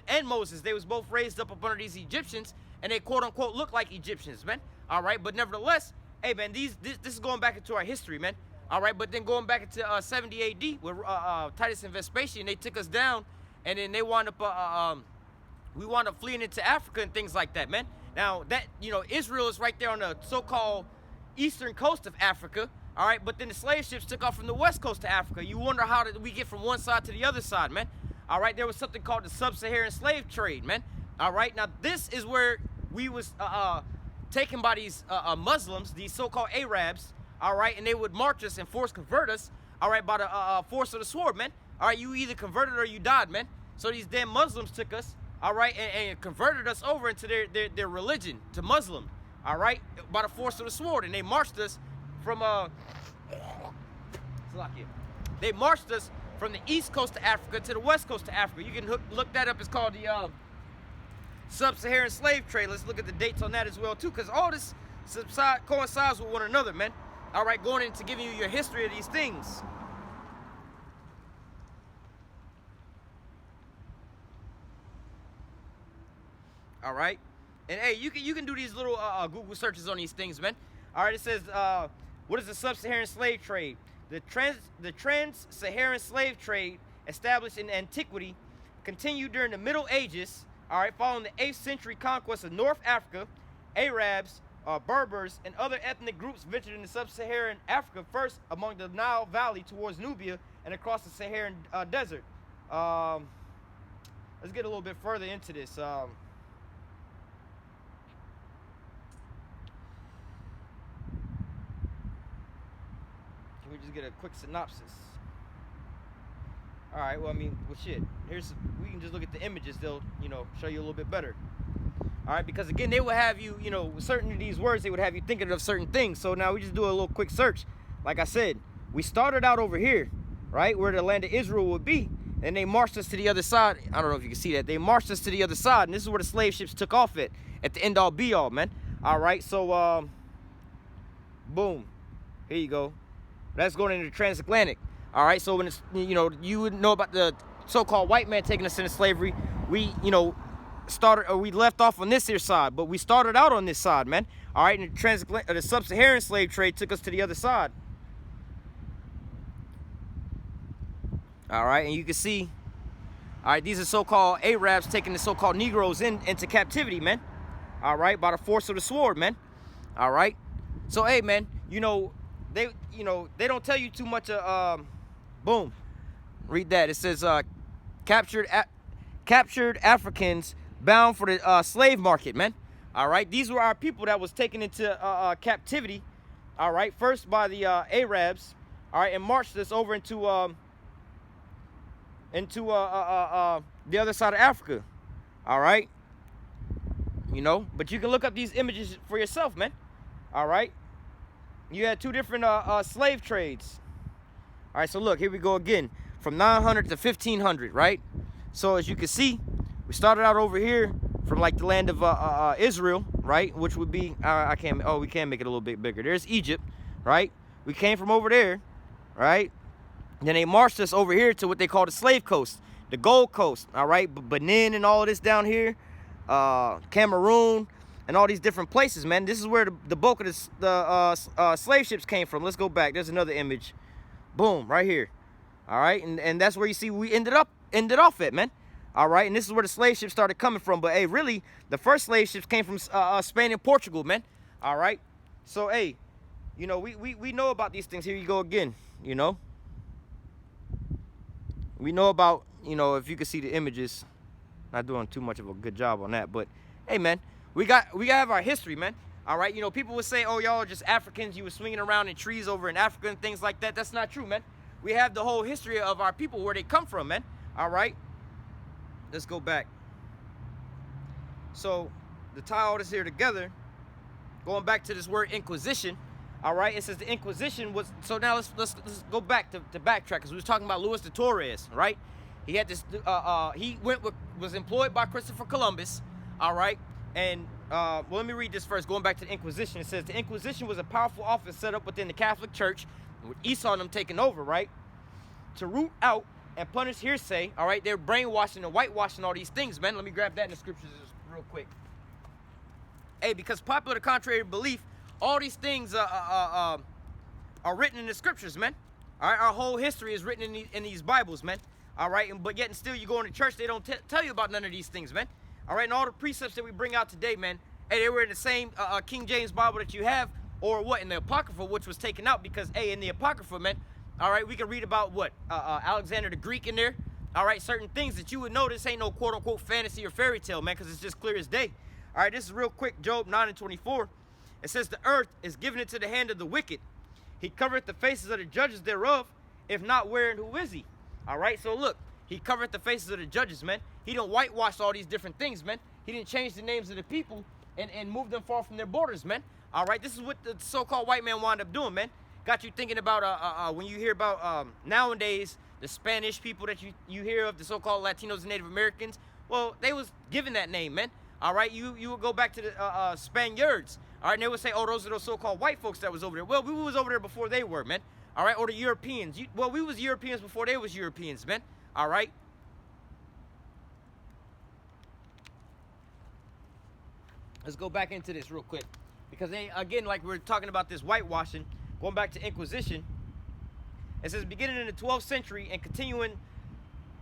and Moses, they was both raised up under these Egyptians, and they quote-unquote look like Egyptians, man. All right, but nevertheless, hey, man, this is going back into our history, man. All right, but then going back into 70 AD, where Titus and Vespasian, they took us down, and then they wound up, we wound up fleeing into Africa and things like that, man. Now, that, you know, Israel is right there on the so-called eastern coast of Africa, all right, but then the slave ships took off from the west coast of Africa. You wonder how did we get from one side to the other side, man. All right, there was something called the sub-Saharan slave trade, man. All right, now this is where we was taken by these Muslims, these so-called Arabs, all right, and they would march us and force convert us, all right, by the force of the sword, man. All right, you either converted or you died, man. So these damn Muslims took us, all right, and converted us over into their religion, to Muslim. All right, by the force of the sword, and they marched us from they marched us from the east coast of Africa to the west coast of Africa. You can look that up. It's called the sub-Saharan slave trade. Let's look at the dates on that as well too, because all this coincides with one another, man. All right, going into giving you your history of these things. All right. And hey, you can do these little Google searches on these things, man. All right, it says, what is the sub-Saharan slave trade? The trans-Saharan slave trade, established in antiquity, continued during the Middle Ages. All right, following the 8th century conquest of North Africa, Arabs, Berbers, and other ethnic groups ventured into sub-Saharan Africa, first among the Nile Valley towards Nubia and across the Saharan desert. Let's get a little bit further into this. We just get a quick synopsis. All right, well, I mean, well, shit. We can just look at the images. They'll, you know, show you a little bit better. All right, because again, they will have you, you know, certain of these words, they would have you thinking of certain things. So now we just do a little quick search. Like I said, we started out over here, right, where the land of Israel would be, and they marched us to the other side. I don't know if you can see that. They marched us to the other side, and this is where the slave ships took off at the end all be all, man. All right, so boom, here you go. That's going into the transatlantic. All right, so when it's, you know, you would know about the so-called white man taking us into slavery. We, you know, we left off on this here side, but we started out on this side, man. All right, and the sub-Saharan slave trade took us to the other side. All right, and you can see, all right, these are so-called Arabs taking the so-called Negroes into captivity, man. All right, by the force of the sword, man. All right, so hey, man, you know, they don't tell you too much. Boom, read that. It says captured Africans bound for the slave market, man. All right, these were our people that was taken into captivity. All right, first by the Arabs. All right, and marched us over into the other side of Africa. All right, you know, but you can look up these images for yourself, man. All right, you had two different slave trades. All right, so look, here we go again, from 900 to 1500, right? So as you can see, we started out over here from like the land of Israel, right? Which would be, we can make it a little bit bigger. There's Egypt, right? We came from over there, right? Then they marched us over here to what they call the Slave Coast, the Gold Coast, all right? Benin and all of this down here, Cameroon, and all these different places, man. This is where the bulk of the slave ships came from. Let's go back. There's another image. Boom, right here. All right, and that's where you see we ended off at, man. All right, and this is where the slave ships started coming from. But hey, really, the first slave ships came from Spain and Portugal, man. All right, so hey, you know, we know about these things. Here you go again. You know, we know about, you know, if you can see the images. Not doing too much of a good job on that, but hey, man, we have our history, man. All right, you know, people would say, oh, y'all are just Africans. You were swinging around in trees over in Africa and things like that. That's not true, man. We have the whole history of our people, where they come from, man. All right, let's go back. So to tie all this here together, going back to this word Inquisition. All right, it says the Inquisition was, so now let's go back to backtrack, because we was talking about Luis de Torres, right? He had this, he was employed by Christopher Columbus, all right? And, well, let me read this first. Going back to the Inquisition, it says, the Inquisition was a powerful office set up within the Catholic Church, with Esau and them taking over, right? To root out and punish hearsay, all right? They're brainwashing and whitewashing all these things, man. Let me grab that in the scriptures just real quick. Hey, because popular to contrary belief, all these things are written in the scriptures, man. All right, our whole history is written in these Bibles, man. All right, but yet and still you go into church, they don't tell you about none of these things, man. All right, and all the precepts that we bring out today, man, hey, they were in the same King James Bible that you have, or what, in the Apocrypha, which was taken out, because, hey, in the Apocrypha, man, all right, we can read about what, Alexander the Greek in there, all right, certain things that you would know this ain't no quote-unquote fantasy or fairy tale, man, because it's just clear as day. All right, this is real quick, Job 9:24. It says, the earth is given into the hand of the wicked. He covereth the faces of the judges thereof. If not, where and who is he? All right, so look, he covered the faces of the judges, man. He done whitewashed all these different things, man. He didn't change the names of the people and move them far from their borders, man. All right, this is what the so-called white man wound up doing, man. Got you thinking about, when you hear about, nowadays, the Spanish people that you hear of, the so-called Latinos and Native Americans. Well, they was given that name, man. All right, you would go back to the Spaniards. All right, and they would say, oh, those are those so-called white folks that was over there. Well, we was over there before they were, man. All right, or the Europeans. Well, we was Europeans before they was Europeans, man. All right. Let's go back into this real quick, because they, again, like we're talking about this whitewashing, going back to Inquisition. It says, beginning in the 12th century and continuing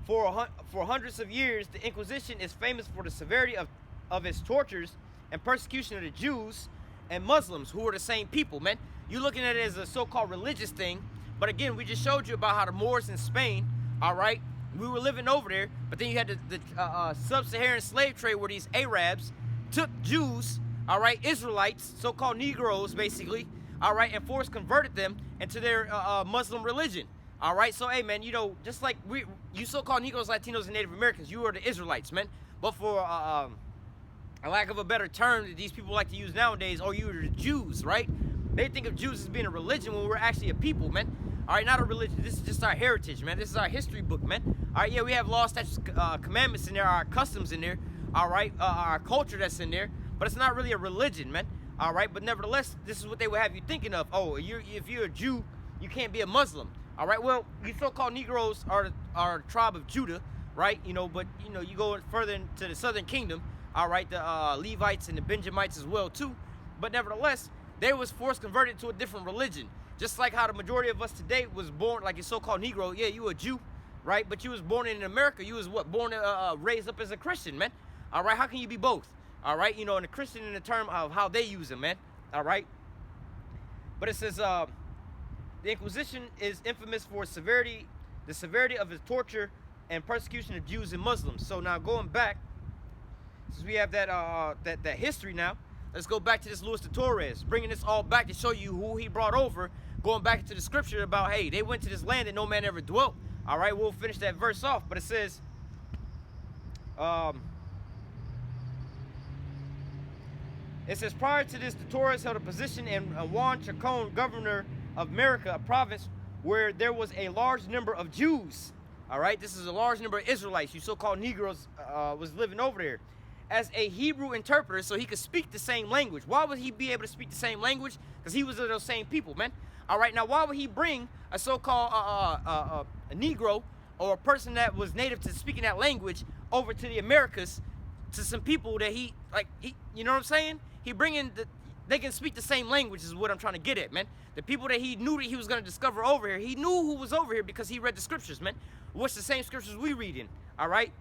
for hundreds of years, the Inquisition is famous for the severity of its tortures and persecution of the Jews and Muslims, who are the same people, man. You're looking at it as a so-called religious thing, but again, we just showed you about how the Moors in Spain, all right, we were living over there, but then you had the sub-Saharan slave trade, where these Arabs took Jews, all right, Israelites, so-called Negroes, basically, all right, and converted them into their Muslim religion, all right. So, hey, man, you know, just like you so-called Negroes, Latinos, and Native Americans, you are the Israelites, man. But for a lack of a better term that these people like to use nowadays, oh, you are the Jews, right? They think of Jews as being a religion when we're actually a people, man. All right, not a religion. This is just our heritage, man. This is our history book, man. All right, yeah, we have laws, statutes, commandments in there, our customs in there, all right, our culture that's in there, but it's not really a religion, man. All right, but nevertheless, this is what they would have you thinking of. Oh, if you're a Jew, you can't be a Muslim. All right, well, you so-called Negroes are the tribe of Judah, right? You know, but, you know, you go further into the southern kingdom, all right, the Levites and the Benjamites as well, too. But nevertheless, they was forced converted to a different religion. Just like how the majority of us today was born, like a so-called Negro. Yeah, you a Jew, right? But you was born in America. You was what? Born, raised up as a Christian, man. All right, how can you be both? All right, you know, and a Christian in the term of how they use it, man. All right. But it says, the Inquisition is infamous for the severity of its torture and persecution of Jews and Muslims. So now going back since we have that that history now, let's go back to this Luis de Torres, bringing this all back to show you who he brought over, going back into the scripture about, hey, they went to this land that no man ever dwelt. All right, we'll finish that verse off, but it says, prior to this, the Torres held a position in Juan Chacon, governor of America, a province where there was a large number of Jews. All right, this is a large number of Israelites, you so-called Negroes, was living over there, as a Hebrew interpreter, so he could speak the same language. Why would he be able to speak the same language? Because he was of those same people, man. All right, now why would he bring a so-called a Negro or a person that was native to speaking that language over to the Americas, to some people that he you know what I'm saying? He bringing they can speak the same language is what I'm trying to get at, man. The people that he knew that he was going to discover over here, he knew who was over here because he read the scriptures, man. What's the same scriptures we read in, all right?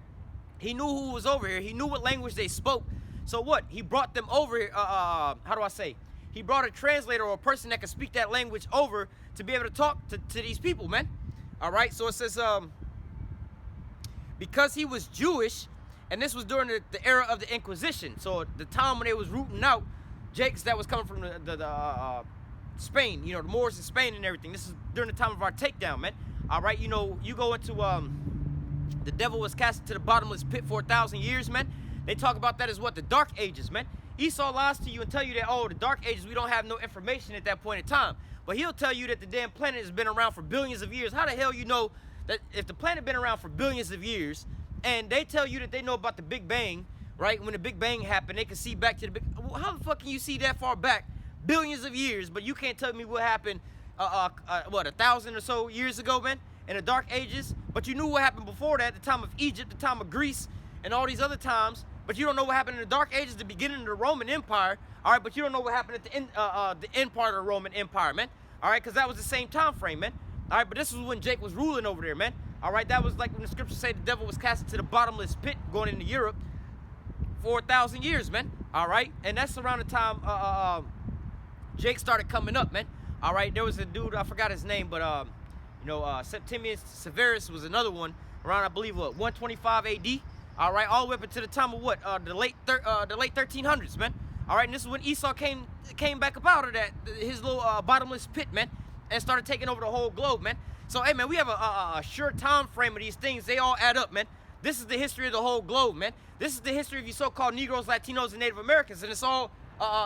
He knew who was over here. He knew what language they spoke. So what? He brought them over here, how do I say? He brought a translator or a person that could speak that language over to be able to talk to these people, man. All right, so it says, because he was Jewish, and this was during the era of the Inquisition, so the time when they was rooting out Jakes that was coming from the Spain, you know, the Moors in Spain and everything. This is during the time of our takedown, man. All right, you know, you go into, the devil was cast into the bottomless pit for 1,000 years, man. They talk about that as what? The Dark Ages, man. Esau lies to you and tell you that, oh, the Dark Ages, we don't have no information at that point in time. But he'll tell you that the damn planet has been around for billions of years. How the hell you know that if the planet been around for billions of years, and they tell you that they know about the Big Bang, right? When the Big Bang happened, they can see back to the Big... How the fuck can you see that far back? Billions of years, but you can't tell me what happened, what, 1,000 or so years ago, man? In the Dark Ages? But you knew what happened before that, the time of Egypt, the time of Greece, and all these other times. But you don't know what happened in the Dark Ages, the beginning of the Roman Empire. All right, but you don't know what happened at the end part of the Roman Empire, man. All right, because that was the same time frame, man. All right, but this was when Jake was ruling over there, man. All right, that was like when the scriptures say the devil was cast into the bottomless pit going into Europe for 1,000 years, man. All right, and that's around the time Jake started coming up, man. All right, there was a dude, I forgot his name, but you know, Septimius Severus was another one around, I believe, what, 125 AD. All right, all the way up into the time of what, the late 1300s, man. All right, and this is when Esau came back up out of that his little bottomless pit, man, and started taking over the whole globe, man. So, hey, man, we have a sure time frame of these things. They all add up, man. This is the history of the whole globe, man. This is the history of you so-called Negroes, Latinos, and Native Americans, and it's all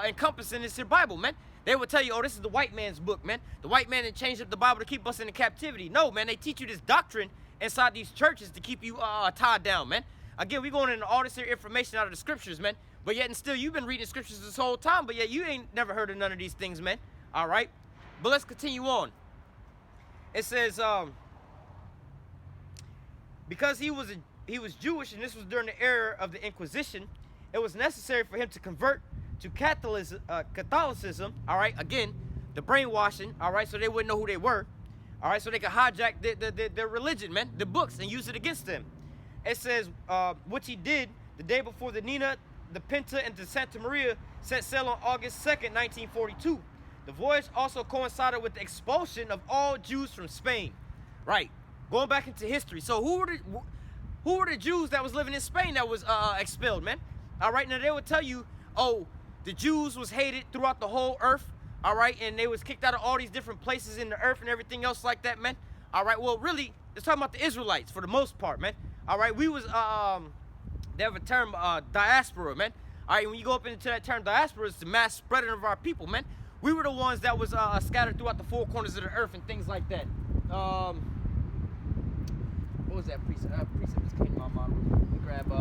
encompassed in this Bible, man. They would tell you, oh, this is the white man's book, man. The white man that changed up the Bible to keep us in the captivity. No, man, they teach you this doctrine inside these churches to keep you tied down, man. Again, we going into all this here information out of the scriptures, man. But yet and still, you've been reading scriptures this whole time, but yet you ain't never heard of none of these things, man. All right? But let's continue on. It says, because he was Jewish, and this was during the era of the Inquisition, it was necessary for him to convert to Catholicism, all right? Again, the brainwashing, all right? So they wouldn't know who they were, all right? So they could hijack their religion, man, the books, and use it against them. It says, which he did the day before the Nina, the Pinta, and the Santa Maria set sail on August 2nd, 1942. The voyage also coincided with the expulsion of all Jews from Spain. Right, going back into history. So who were the Jews that was living in Spain that was expelled, man? All right, now they would tell you, oh, the Jews was hated throughout the whole earth, all right, and they was kicked out of all these different places in the earth and everything else like that, man. All right, well, really, it's talking about the Israelites for the most part, man. All right, we was, they have a term, diaspora, man. All right, when you go up into that term diaspora, it's the mass spreading of our people, man. We were the ones that was scattered throughout the four corners of the earth and things like that. What was that precept? Precept just came to my mind. Let me grab,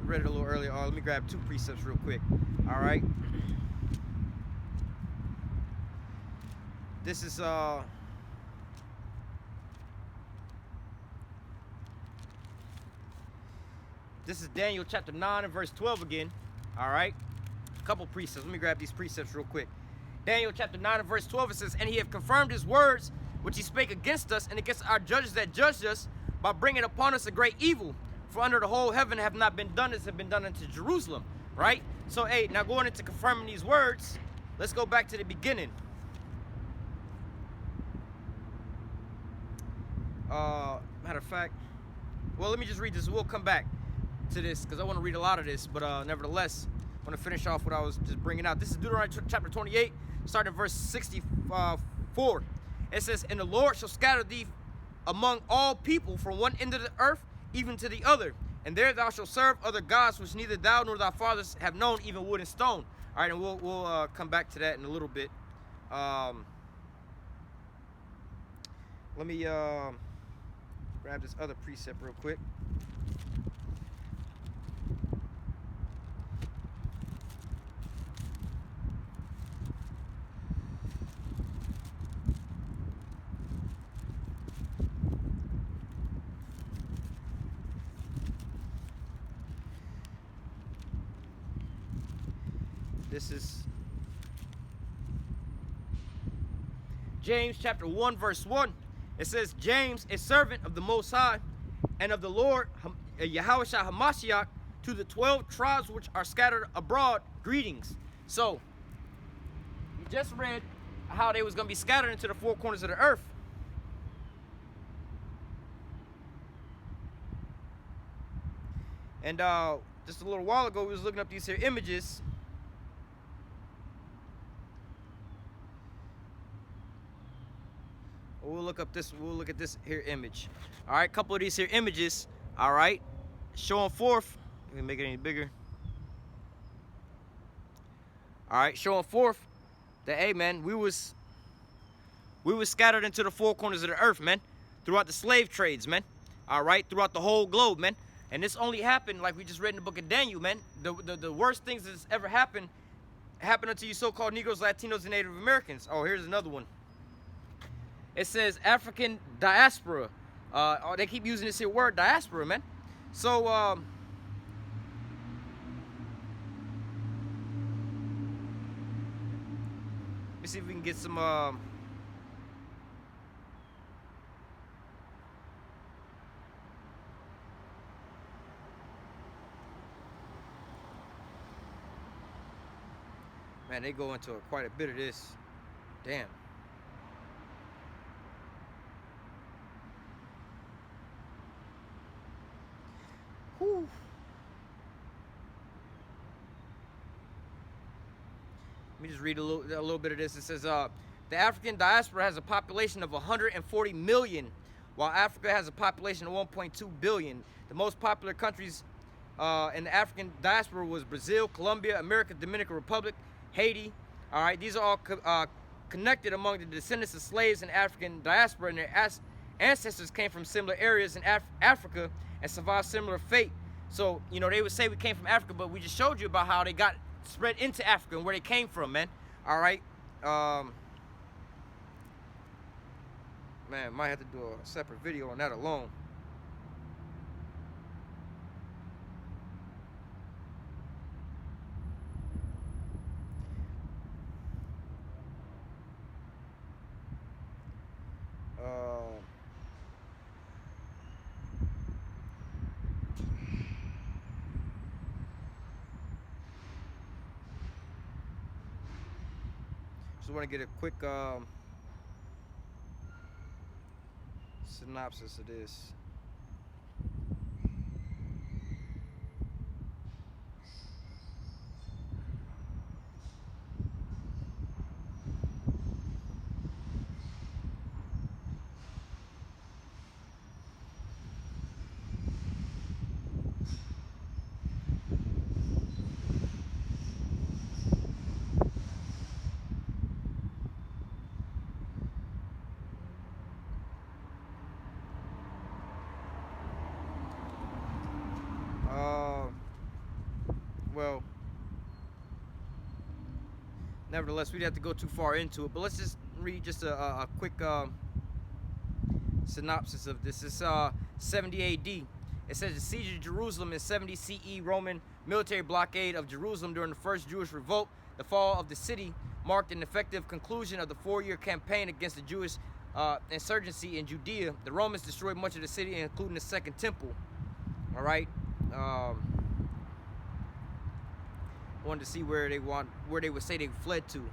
read it a little earlier. Let me grab two precepts real quick. All right. This is, this is Daniel chapter 9 and verse 12 again. All right. A couple precepts. Let me grab these precepts real quick. Daniel chapter 9 and verse 12, it says, and he have confirmed his words which he spake against us and against our judges that judged us by bringing upon us a great evil. For under the whole heaven have not been done as have been done unto Jerusalem. Right? So, hey, now going into confirming these words, let's go back to the beginning. Matter of fact, well, let me just read this. We'll come back to this because I want to read a lot of this, but nevertheless, I want to finish off what I was just bringing out. This is Deuteronomy chapter 28, starting at verse 64. It says, "And the Lord shall scatter thee among all people from one end of the earth even to the other. And there thou shalt serve other gods which neither thou nor thy fathers have known, even wood and stone." All right, and we'll come back to that in a little bit. Let me grab this other precept real quick. This is James chapter 1 verse 1. It says, "James, a servant of the Most High and of the Lord Yahushua HaMashiach, to the 12 tribes which are scattered abroad, greetings." So you just read how they was going to be scattered into the four corners of the earth. And just a little while ago we was looking up these here images. We'll look at this here image. All right, a couple of these here images, all right, showing forth. Let me make it any bigger. All right, showing forth that, hey man, we was scattered into the four corners of the earth, man, throughout the slave trades, man. All right, throughout the whole globe, man. And this only happened, like we just read in the book of Daniel, man. The worst things that's ever happened unto you so-called Negroes, Latinos, and Native Americans. Oh, here's another one. It says African diaspora. They keep using this here word, diaspora, man. So, let me see if we can get some, man, they go into quite a bit of this. Damn. Whew. Let me just read a little bit of this. It says, the African diaspora has a population of 140 million, while Africa has a population of 1.2 billion. The most popular countries in the African diaspora was Brazil, Colombia, America, Dominican Republic, Haiti. All right, these are all connected among the descendants of slaves in African diaspora, and their ancestors came from similar areas in Africa and survived similar fate. So, you know, they would say we came from Africa, but we just showed you about how they got spread into Africa and where they came from, man. All right. Man, might have to do a separate video on that alone. Just want to get a quick synopsis of this. Well, nevertheless, we'd have to go too far into it, but let's just read just a quick synopsis of this. It's 70 AD. It says the siege of Jerusalem in 70 CE, Roman military blockade of Jerusalem during the first Jewish revolt. The fall of the city marked an effective conclusion of the 4-year campaign against the Jewish insurgency in Judea. The Romans destroyed much of the city, including the Second Temple. All right. Wanted to see where they would say they fled to.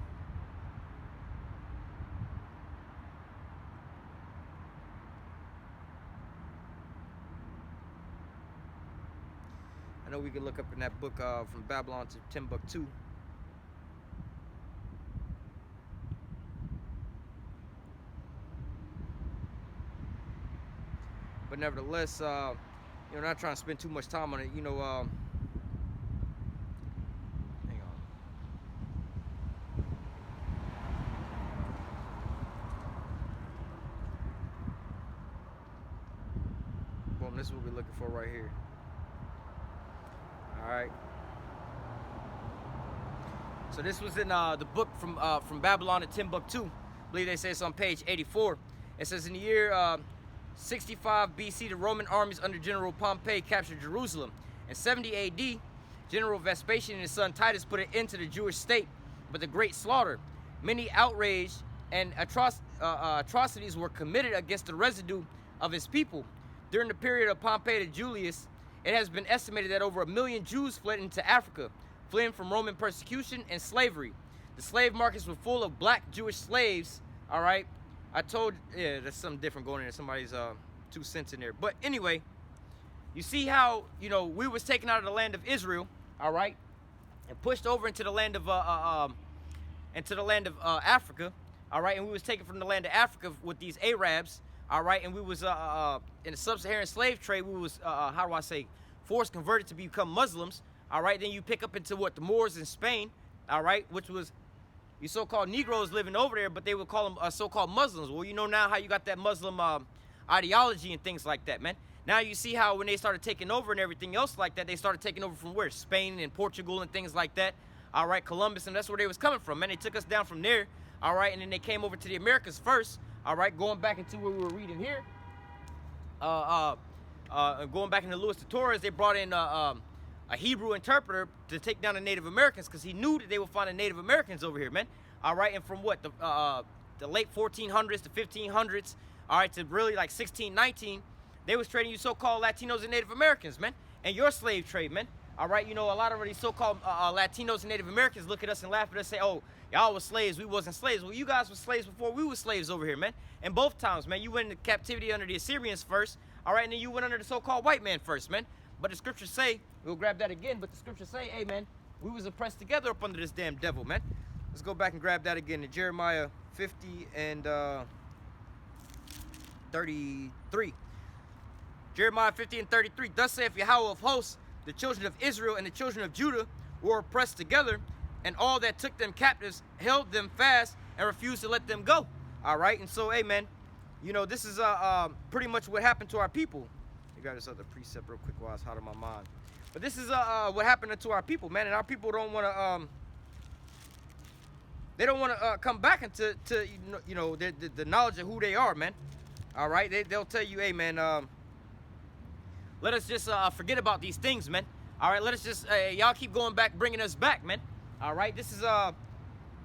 we could look up in that book from Babylon to Timbuktu. But nevertheless, you know, not trying to spend too much time on it. You know, hang on. Boom, this is what we're looking for right here. All right. So this was in the book from Babylon to Timbuktu. I believe they say it's on page 84. It says in the year 65 BC, the Roman armies under General Pompey captured Jerusalem. In 70 AD, General Vespasian and his son Titus put an end to the Jewish state with a great slaughter. Many outrage and atrocities were committed against the residue of his people. During the period of Pompey to Julius, it has been estimated that over 1 million Jews fled into Africa, fleeing from Roman persecution and slavery. The slave markets were full of black Jewish slaves, all right? Yeah, there's something different going in there. Somebody's 2 cents in there. But anyway, you see how, you know, we was taken out of the land of Israel, all right, and pushed over into the land of Africa, all right, and we was taken from the land of Africa with these Arabs, all right, and we was in the sub-Saharan slave trade. We was how do I say, forced converted to become Muslims, all right. Then you pick up into what, the Moors in Spain, all right, which was you so-called Negroes living over there, but they would call them so-called Muslims. Well, you know now how you got that Muslim ideology and things like that, man. Now you see how when they started taking over and everything else like that, they started taking over from where? Spain and Portugal and things like that. All right, Columbus, and that's where they was coming from, man. They took us down from there, all right, and then they came over to the Americas first, all right, going back into what we were reading here. Going back into Louis de Torres, they brought in a Hebrew interpreter to take down the Native Americans because he knew that they would find the Native Americans over here, man. All right, and from what, the late 1400s to 1500s, all right, to really like 1619, they was trading you so-called Latinos and Native Americans, man, and your slave trade, man. All right, you know, a lot of these so-called Latinos and Native Americans look at us and laugh at us, say, oh, y'all was slaves, we wasn't slaves. Well, you guys were slaves before we were slaves over here, man. And both times, man, you went into captivity under the Assyrians first, all right, and then you went under the so-called white man first, man. But the scriptures say, we'll grab that again, but the scriptures say, hey, man, we was oppressed together up under this damn devil, man. Let's go back and grab that again in Jeremiah 50 and 33. Jeremiah 50 and 33. Thus saith Yahweh of hosts, the children of Israel and the children of Judah were oppressed together, and all that took them captives held them fast and refused to let them go. All right, and so, hey, man, you know, this is pretty much what happened to our people. You got this other precept real quick while it's hot in my mind. But this is what happened to our people, man, and our people don't want to they don't want to come back into you know the knowledge of who they are, man. All right, they'll tell you, hey, man, let us just forget about these things, man. All right, let us just y'all keep going back, bringing us back, man. All right, this is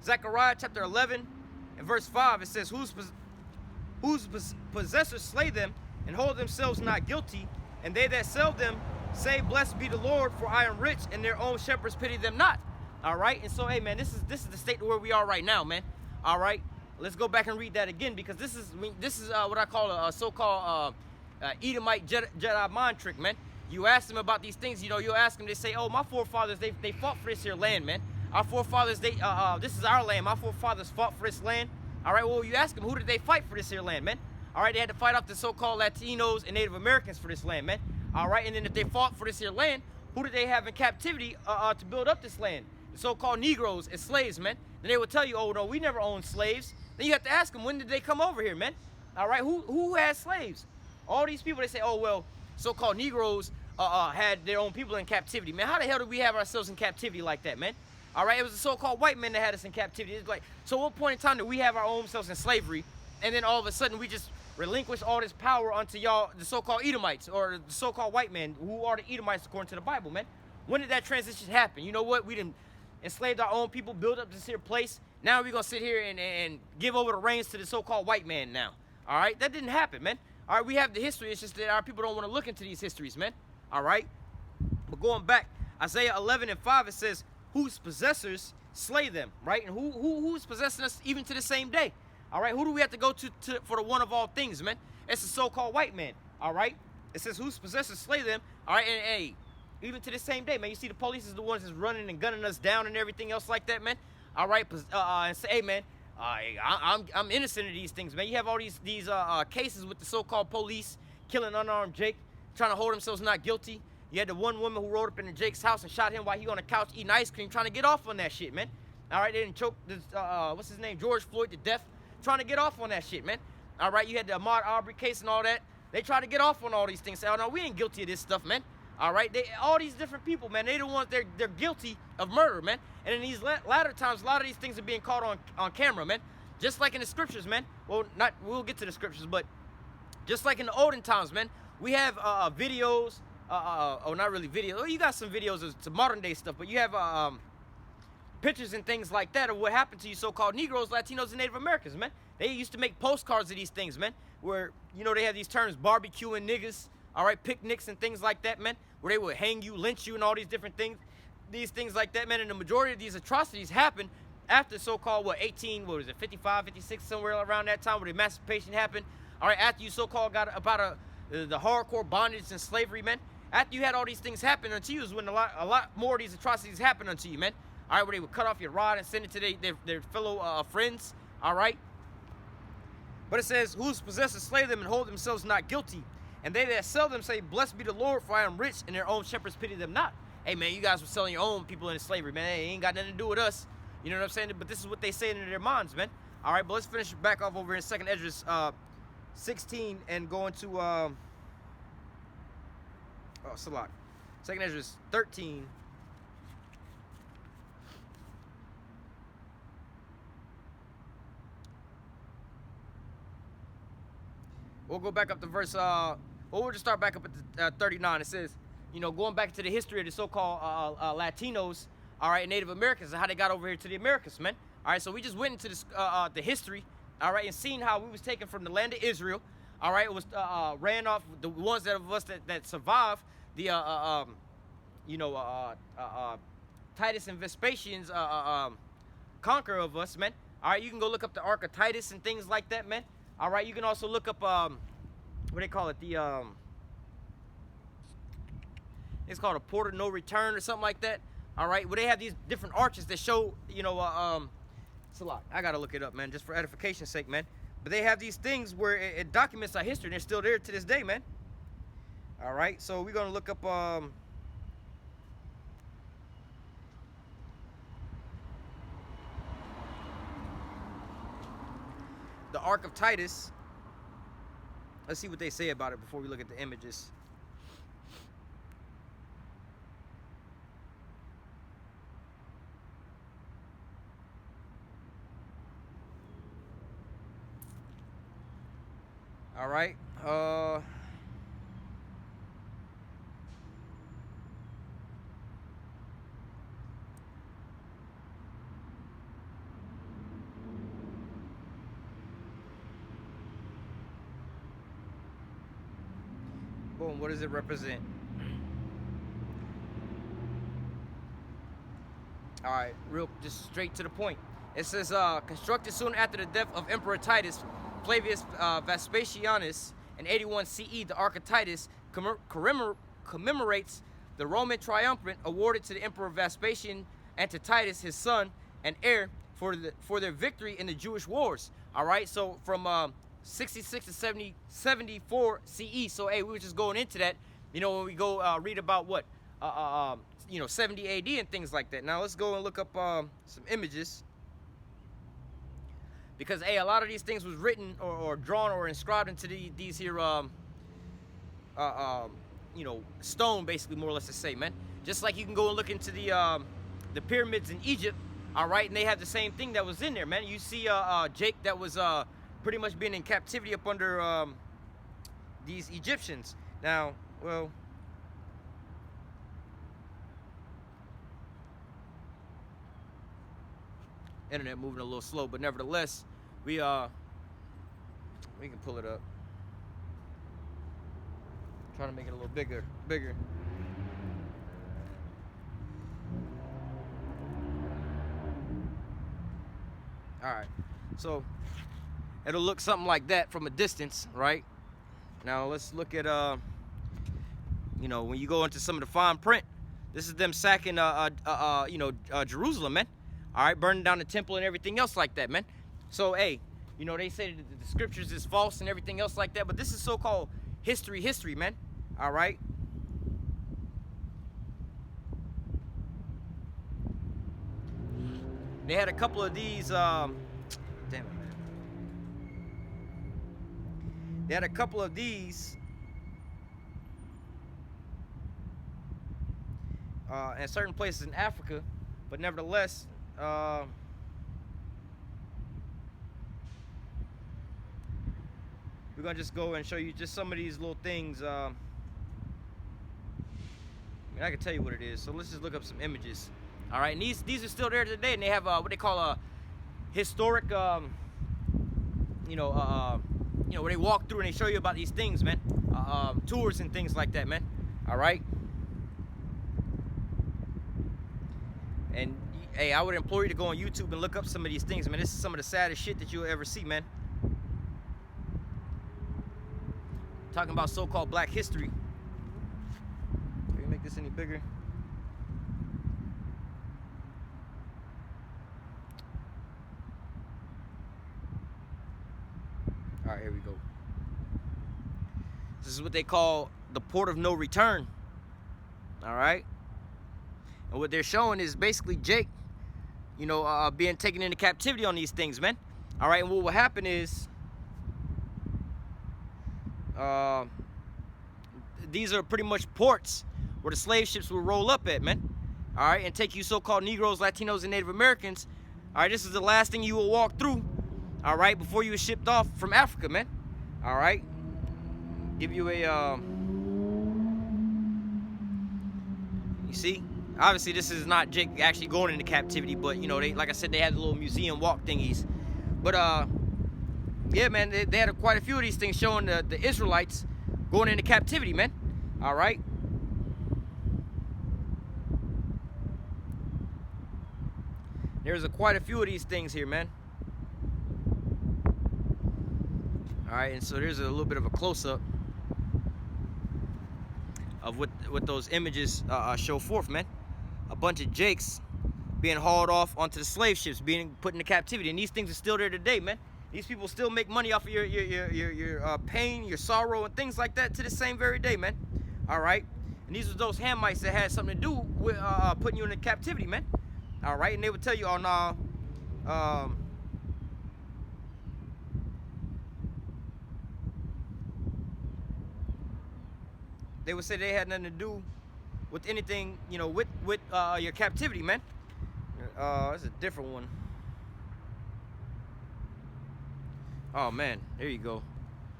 Zechariah chapter 11 and verse 5. It says, whose possessors slay them and hold themselves not guilty, and they that sell them say, blessed be the Lord, for I am rich, and their own shepherds pity them not. All right, and so, hey, man, this is the state where we are right now, man. All right, let's go back and read that again, because this is what I call a so-called Edomite Jedi mind trick, man. You ask them about these things, you know, you'll ask them, they say, oh, my forefathers, they fought for this here land, man. Our forefathers, this is our land. My forefathers fought for this land. All right, well, you ask them, who did they fight for this here land, man? All right, they had to fight off the so-called Latinos and Native Americans for this land, man. All right, and then if they fought for this here land, who did they have in captivity to build up this land? The so-called Negroes and slaves, man. Then they would tell you, oh, no, we never owned slaves. Then you have to ask them, when did they come over here, man? All right, who had slaves? All these people, they say, oh, well, so-called Negroes had their own people in captivity. Man, how the hell did we have ourselves in captivity like that, man? All right, it was the so-called white men that had us in captivity. It's like, so what point in time did we have our own selves in slavery, and then all of a sudden we just relinquish all this power onto y'all, the so-called Edomites, or the so-called white men, who are the Edomites according to the Bible, man? When did that transition happen? You know what? We didn't enslaved our own people, build up this here place. Now we're going to sit here and give over the reins to the so-called white man now. All right? That didn't happen, man. All right, we have the history. It's just that our people don't want to look into these histories, man. All right? But going back, Isaiah 11 and 5, it says, whose possessors slay them, right? And who's possessing us even to the same day? All right? Who do we have to go to for the one of all things, man? It's the so-called white man. All right? It says, whose possessors slay them. All right? And hey, even to this same day, man. You see the police is the ones that's running and gunning us down and everything else like that, man. All right, and say, hey, man, I'm innocent of these things, man. You have all these cases with the so-called police killing unarmed Jake, trying to hold themselves not guilty. You had the one woman who rode up into Jake's house and shot him while he on the couch eating ice cream, trying to get off on that shit, man. All right, they didn't choke this, what's his name, George Floyd to death, trying to get off on that shit, man. All right, you had the Ahmaud Arbery case and all that. They try to get off on all these things. Say, oh, no, we ain't guilty of this stuff, man. All right, all these different people, man, they the ones, they're guilty of murder, man. And in these latter times, a lot of these things are being caught on camera, man. Just like in the scriptures, man. Well, we'll get to the scriptures, but just like in the olden times, man, we have videos, not really videos. Oh, you got some videos of some modern day stuff, but you have pictures and things like that of what happened to you so-called Negroes, Latinos, and Native Americans, man. They used to make postcards of these things, man, where, you know, they have these terms, barbecuing niggas, all right, picnics and things like that, man, where they would hang you, lynch you, and all these different things, like that, man. And the majority of these atrocities happened after so-called, 55, 56, somewhere around that time, where the emancipation happened, all right, after you so-called got about the hardcore bondage and slavery, man. After you had all these things happen unto you is when a lot more of these atrocities happen unto you, man. All right, where they would cut off your rod and send it to their fellow friends, all right? But it says, whose possessors slay them and hold themselves not guilty. And they that sell them say, blessed be the Lord, for I am rich, and their own shepherds pity them not. Hey, man, you guys were selling your own people into slavery, man. It ain't got nothing to do with us. You know what I'm saying? But this is what they say in their minds, man. All right, but let's finish back off over in 2nd Esdras 16 and go into, Salak. 2nd Esdras 13. We'll go back up to verse, we'll just start back up at 39. It says, you know, going back to the history of the so-called Latinos, all right, Native Americans, and how they got over here to the Americas, man. All right, so we just went into this, the history, all right, and seen how we was taken from the land of Israel, all right, it was ran off, the ones that survived the, Titus and Vespasian's conquer of us, man. All right, you can go look up the Ark of Titus and things like that, man. All right, you can also look up, what do they call it? It's called a port of no return or something like that. All right, where they have these different arches that show, you know, it's a lot. I gotta look it up, man, just for edification's sake, man. But they have these things where it documents our history, and they're still there to this day, man. All right, so we're gonna look up, the Ark of Titus. Let's see what they say about it before we look at the images. All right. Boom, what does it represent? All right, just straight to the point. It says, constructed soon after the death of Emperor Titus Flavius Vespasianus in 81 CE, the Ark of Titus commemorates the Roman triumvirate awarded to the Emperor Vespasian and to Titus, his son and heir, for their victory in the Jewish wars. All right, so from 66 to 74 CE. So, hey, we were just going into that, you know, when we go read about what, 70 AD and things like that. Now, let's go and look up some images. Because, hey, a lot of these things was written or drawn or inscribed into these here, stone, basically, more or less to say, man. Just like you can go and look into the pyramids in Egypt, all right, and they have the same thing that was in there, man. You see Jake that was pretty much being in captivity up under these Egyptians. Now, well, internet moving a little slow, but nevertheless, we can pull it up. Trying to make it a little bigger. All right, so it'll look something like that from a distance, right? Now let's look at when you go into some of the fine print, This is them sacking, Jerusalem, man. All right, burning down the temple and everything else like that, man. So, hey, you know, they say that the scriptures is false and everything else like that, but this is so-called history, man. All right. They had a couple of these, damn it, man. They had a couple of these in certain places in Africa, but nevertheless, we're gonna just go and show you just some of these little things. I mean, I can tell you what it is, so let's just look up some images. All right, and these are still there today, and they have what they call a historic, where they walk through and they show you about these things, man. Tours and things like that, man. All right. And hey, I would implore you to go on YouTube and look up some of these things, man. This is some of the saddest shit that you'll ever see, man. Talking about so-called black history. Can you make this any bigger? All right, here we go. This is what they call the port of no return. All right. And what they're showing is basically Jake, being taken into captivity on these things, man. All right. And what will happen is, these are pretty much ports where the slave ships will roll up at, man. All right. And take you so-called Negroes, Latinos, and Native Americans. All right. This is the last thing you will walk through. All right, before you were shipped off from Africa, man. All right, give you a, you see, obviously this is not Jake actually going into captivity, but they, like I said, they had the little museum walk thingies. But yeah, man, they had quite a few of these things showing the Israelites going into captivity, man. All right. There's quite a few of these things here, man. All right, and so there's a little bit of a close-up of what those images show forth, man. A bunch of Jakes being hauled off onto the slave ships, being put into captivity, and these things are still there today, man. These people still make money off of your pain, your sorrow, and things like that to the same very day, man. All right, and these were those Hamites that had something to do with putting you into captivity, man. All right, and they would tell you, oh no, they would say they had nothing to do with anything, with your captivity, man. It's a different one. Oh man, there you go.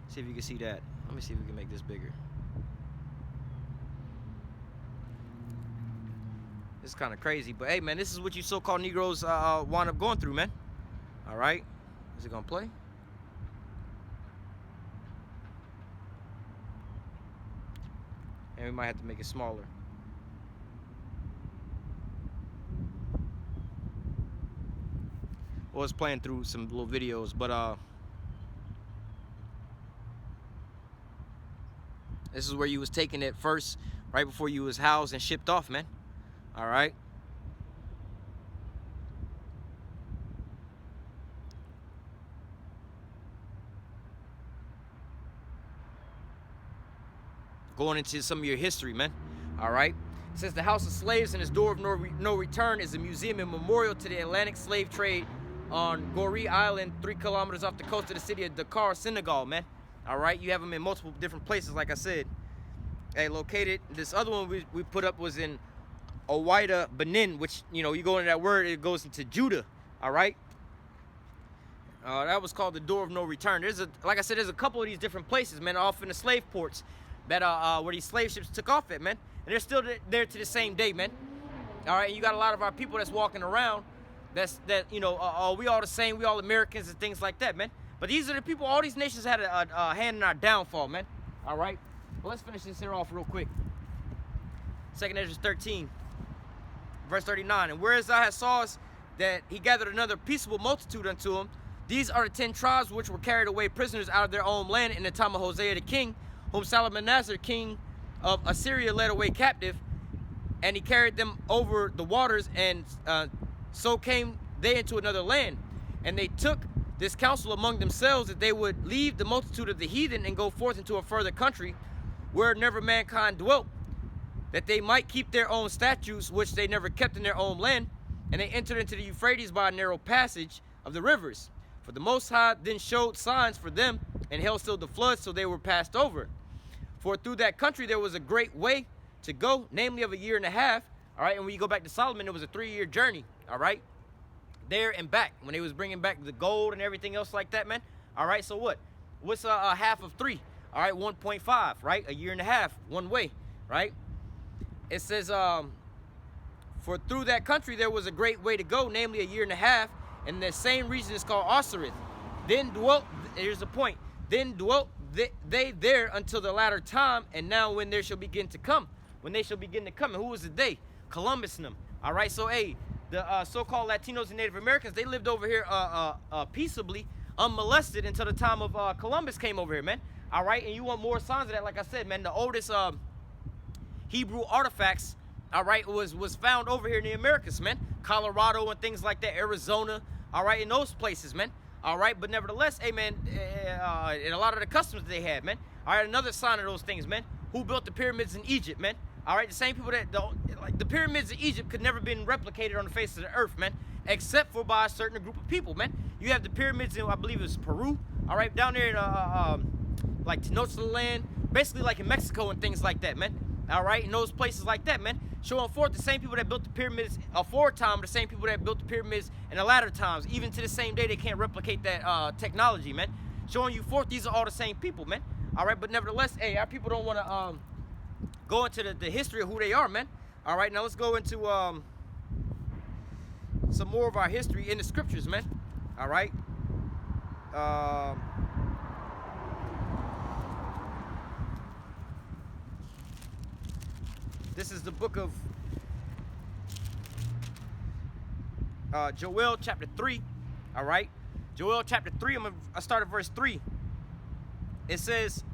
See if you can see that. Let me see if we can make this bigger. It's kind of crazy, but hey, man, this is what you so-called Negroes wind up going through, man. All right, is it gonna play? And we might have to make it smaller. Well, it's playing through some little videos, but this is where you was taking it first, right before you was housed and shipped off, man. All right. Going into some of your history, man. All right. It says the House of Slaves and its door of no return is a museum and memorial to the Atlantic slave trade on Goree Island, 3 kilometers off the coast of the city of Dakar, Senegal, man. All right. You have them in multiple different places, like I said. Hey, located. This other one we put up was in Owaida, Benin, which, you go into that word, it goes into Judah. All right. That was called the door of no return. Like I said, there's a couple of these different places, man, off in the slave ports that where these slave ships took off at, man. And they're still there to the same day, man. All right, and you got a lot of our people that's walking around we all the same, we all Americans and things like that, man. But these are the people, all these nations had a hand in our downfall, man. All right, well, let's finish this here off real quick. 2nd Ezra 13, verse 39. And whereas thou hast saw us that he gathered another peaceable multitude unto him, these are the 10 tribes which were carried away prisoners out of their own land in the time of Hosea the king, whom Salmanassar, king of Assyria, led away captive. and he carried them over the waters, and so came they into another land. And they took this counsel among themselves that they would leave the multitude of the heathen and go forth into a further country where never mankind dwelt, that they might keep their own statutes, which they never kept in their own land. And they entered into the Euphrates by a narrow passage of the rivers. For the Most High then showed signs for them, and held still the flood, so they were passed over. For through that country there was a great way to go, namely of a year and a half. All right, and when you go back to Solomon, it was a 3-year journey. All right, there and back, when they was bringing back the gold and everything else like that, man. All right, so what's a half of 3? All right, 1.5, right? A year and a half, one way, right? It says, for through that country there was a great way to go, namely a year and a half, and the same region is called Osiris. Then dwelt, here's the point, then dwelt they there until the latter time, and now when there shall begin to come, when they shall begin to come. And who was the they? Columbus and them. All right, so hey, the so-called Latinos and Native Americans, they lived over here peaceably, unmolested until the time of Columbus came over here, man. All right, and you want more signs of that? Like I said, man, the oldest Hebrew artifacts, all right, was found over here in the Americas, man. Colorado and things like that, Arizona, all right, in those places, man. All right, but nevertheless, hey, man, and a lot of the customs they had, man. All right, another sign of those things, man. Who built the pyramids in Egypt, man? All right, the same people that, like the pyramids in Egypt could never been replicated on the face of the earth, man, except for by a certain group of people, man. You have the pyramids in, I believe it was Peru, all right, down there in, like Tenochtitlan, basically like in Mexico and things like that, man. All right, in those places like that, man. Showing forth the same people that built the pyramids aforetime, the same people that built the pyramids in the latter times. Even to the same day, they can't replicate that technology, man. Showing you forth, these are all the same people, man. All right, but nevertheless, hey, our people don't want to go into the history of who they are, man. All right, now let's go into some more of our history in the scriptures, man. All right. This is the book of Joel chapter 3, all right? Joel chapter 3, I start at verse 3. It says,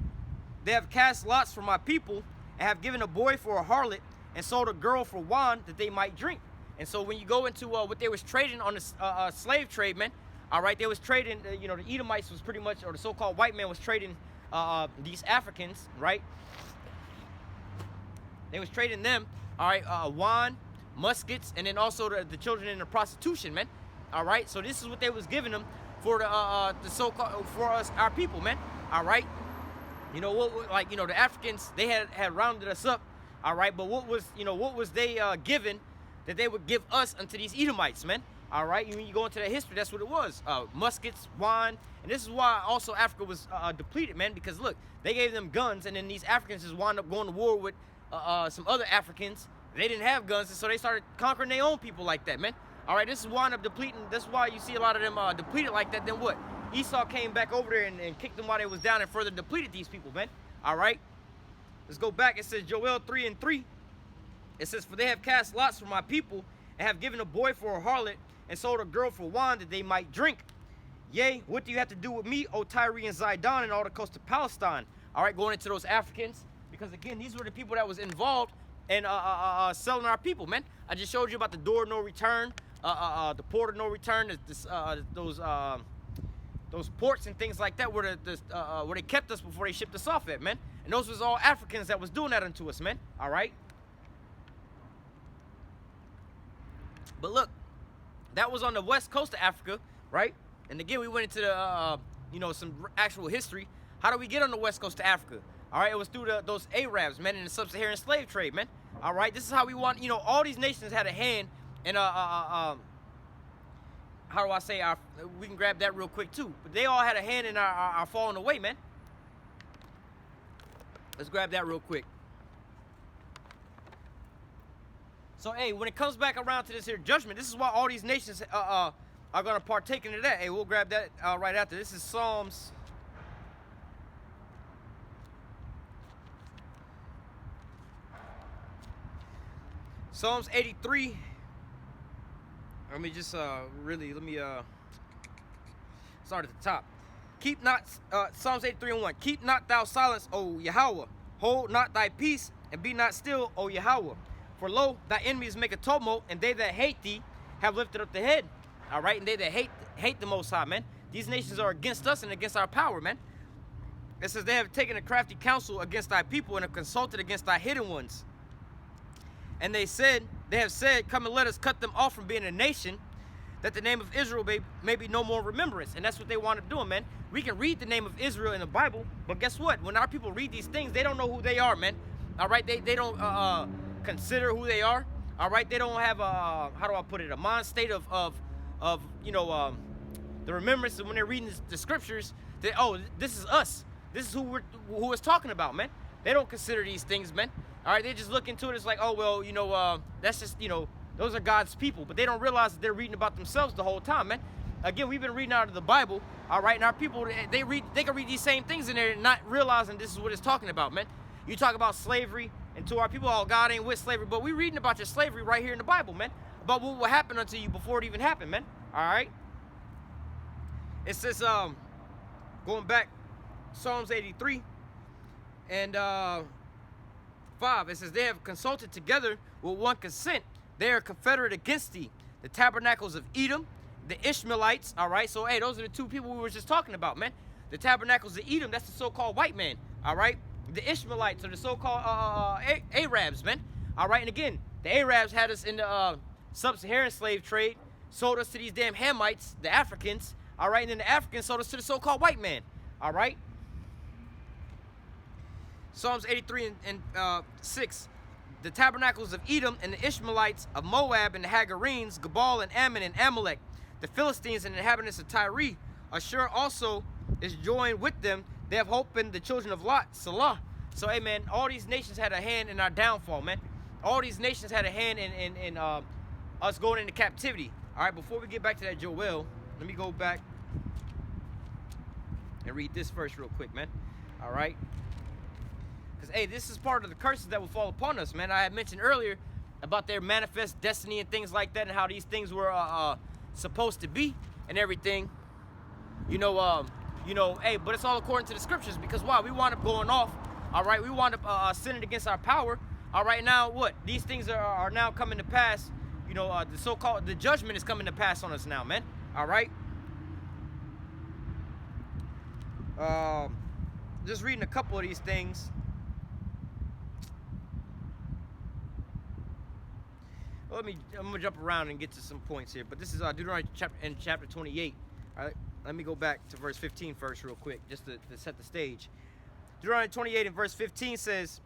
they have cast lots for my people, and have given a boy for a harlot, and sold a girl for wine that they might drink. And so when you go into what they was trading on the slave trade, man, all right, they was trading, you know, the Edomites was pretty much, or the so-called white man was trading these Africans, right? They was trading them, all right, wine, muskets, and then also the children in the prostitution, man. All right, so this is what they was giving them for the so-called, for us, our people, man. All right, you know what, like, you know, the Africans, they had rounded us up, all right, but what was they given that they would give us unto these Edomites, man? All right, when you go into the history, that's what it was, muskets, wine, and this is why also Africa was depleted, man, because look, they gave them guns, and then these Africans just wound up going to war with some other Africans. They didn't have guns, and so they started conquering their own people like that, man. All right, this is wound up depleting. That's why you see a lot of them depleted like that. Then what? Esau came back over there and kicked them while they was down and further depleted these people, man. All right, let's go back. It says Joel 3:3. It says, for they have cast lots for my people, and have given a boy for a harlot, and sold a girl for wine that they might drink. Yea, what do you have to do with me, O Tyre and Zidon, and all the coast of Palestine? All right, going into those Africans. Because again, these were the people that was involved in selling our people, man. I just showed you about the door no return, the port of no return, those ports and things like that, where they kept us before they shipped us off at, man. And those was all Africans that was doing that unto us, man. All right. But look, that was on the west coast of Africa, right? And again, we went into the you know, some actual history. How do we get on the west coast of Africa? All right, it was through those Arabs, man, in the sub-Saharan slave trade, man. All right, this is how we want, you know, all these nations had a hand in, how do I say, we can grab that real quick too, but they all had a hand in our falling away, man. Let's grab that real quick. So, hey, when it comes back around to this here judgment, this is why all these nations are going to partake into that. Hey, we'll grab that right after. This is Psalms. Psalms 83. Let me just start at the top. Keep not, Psalms 83:1. Keep not thou silence, O Yahweh. Hold not thy peace, and be not still, O Yahweh. For lo, thy enemies make a tumult, and they that hate thee have lifted up the head. All right, and they that hate the Most High, man. These nations are against us and against our power, man. It says they have taken a crafty counsel against thy people and have consulted against thy hidden ones. And they have said, come and let us cut them off from being a nation, that the name of Israel may be no more remembrance. And that's what they want to do, man. We can read the name of Israel in the Bible, but guess what? When our people read these things, they don't know who they are, man. All right, they don't consider who they are. All right, they don't have a, how do I put it, a mind state of you know, the remembrance of when they're reading the scriptures, that, oh, this is us. This is who it's talking about, man. They don't consider these things, man. All right, they just look into it. It's like, oh, well, you know, that's just, you know, those are God's people. But they don't realize that they're reading about themselves the whole time, man. Again, we've been reading out of the Bible, all right, and our people, they can read these same things in there and not realizing this is what it's talking about, man. You talk about slavery, and to our people, oh, God ain't with slavery, but we're reading about your slavery right here in the Bible, man, about what will happen unto you before it even happened, man, all right? It says, going back, Psalms 83 and 5, it says, they have consulted together with one consent. They are confederate against thee, the tabernacles of Edom, the Ishmaelites, all right? So, hey, those are the two people we were just talking about, man. The tabernacles of Edom, that's the so-called white man, all right? The Ishmaelites are the so-called Arabs, man, all right? And again, the Arabs had us in the sub-Saharan slave trade, sold us to these damn Hamites, the Africans, all right? And then the Africans sold us to the so-called white man, all right? Psalms 83 and 6. The tabernacles of Edom and the Ishmaelites of Moab and the Hagarenes, Gebal and Ammon and Amalek, the Philistines and the inhabitants of Tyre, Ashur also is joined with them. They have hope in the children of Lot, Salah. So, hey, man, all these nations had a hand in our downfall, man. All these nations had a hand in us going into captivity. All right, before we get back to that Joel, let me go back and read this verse real quick, man. All right. Because, hey, this is part of the curses that will fall upon us, man. I had mentioned earlier about their manifest destiny and things like that and how these things were supposed to be and everything. You know, hey, but it's all according to the scriptures because why? We wound up going off, all right? We wound up sinning against our power, all right? Now what? These things are now coming to pass. You know, the so-called, the judgment is coming to pass on us now, man, all right? Just reading a couple of these things. I'm gonna jump around and get to some points here, but this is Deuteronomy chapter 28. All right, let me go back to verse 15 first real quick, just to set the stage. Deuteronomy 28 and verse 15 says,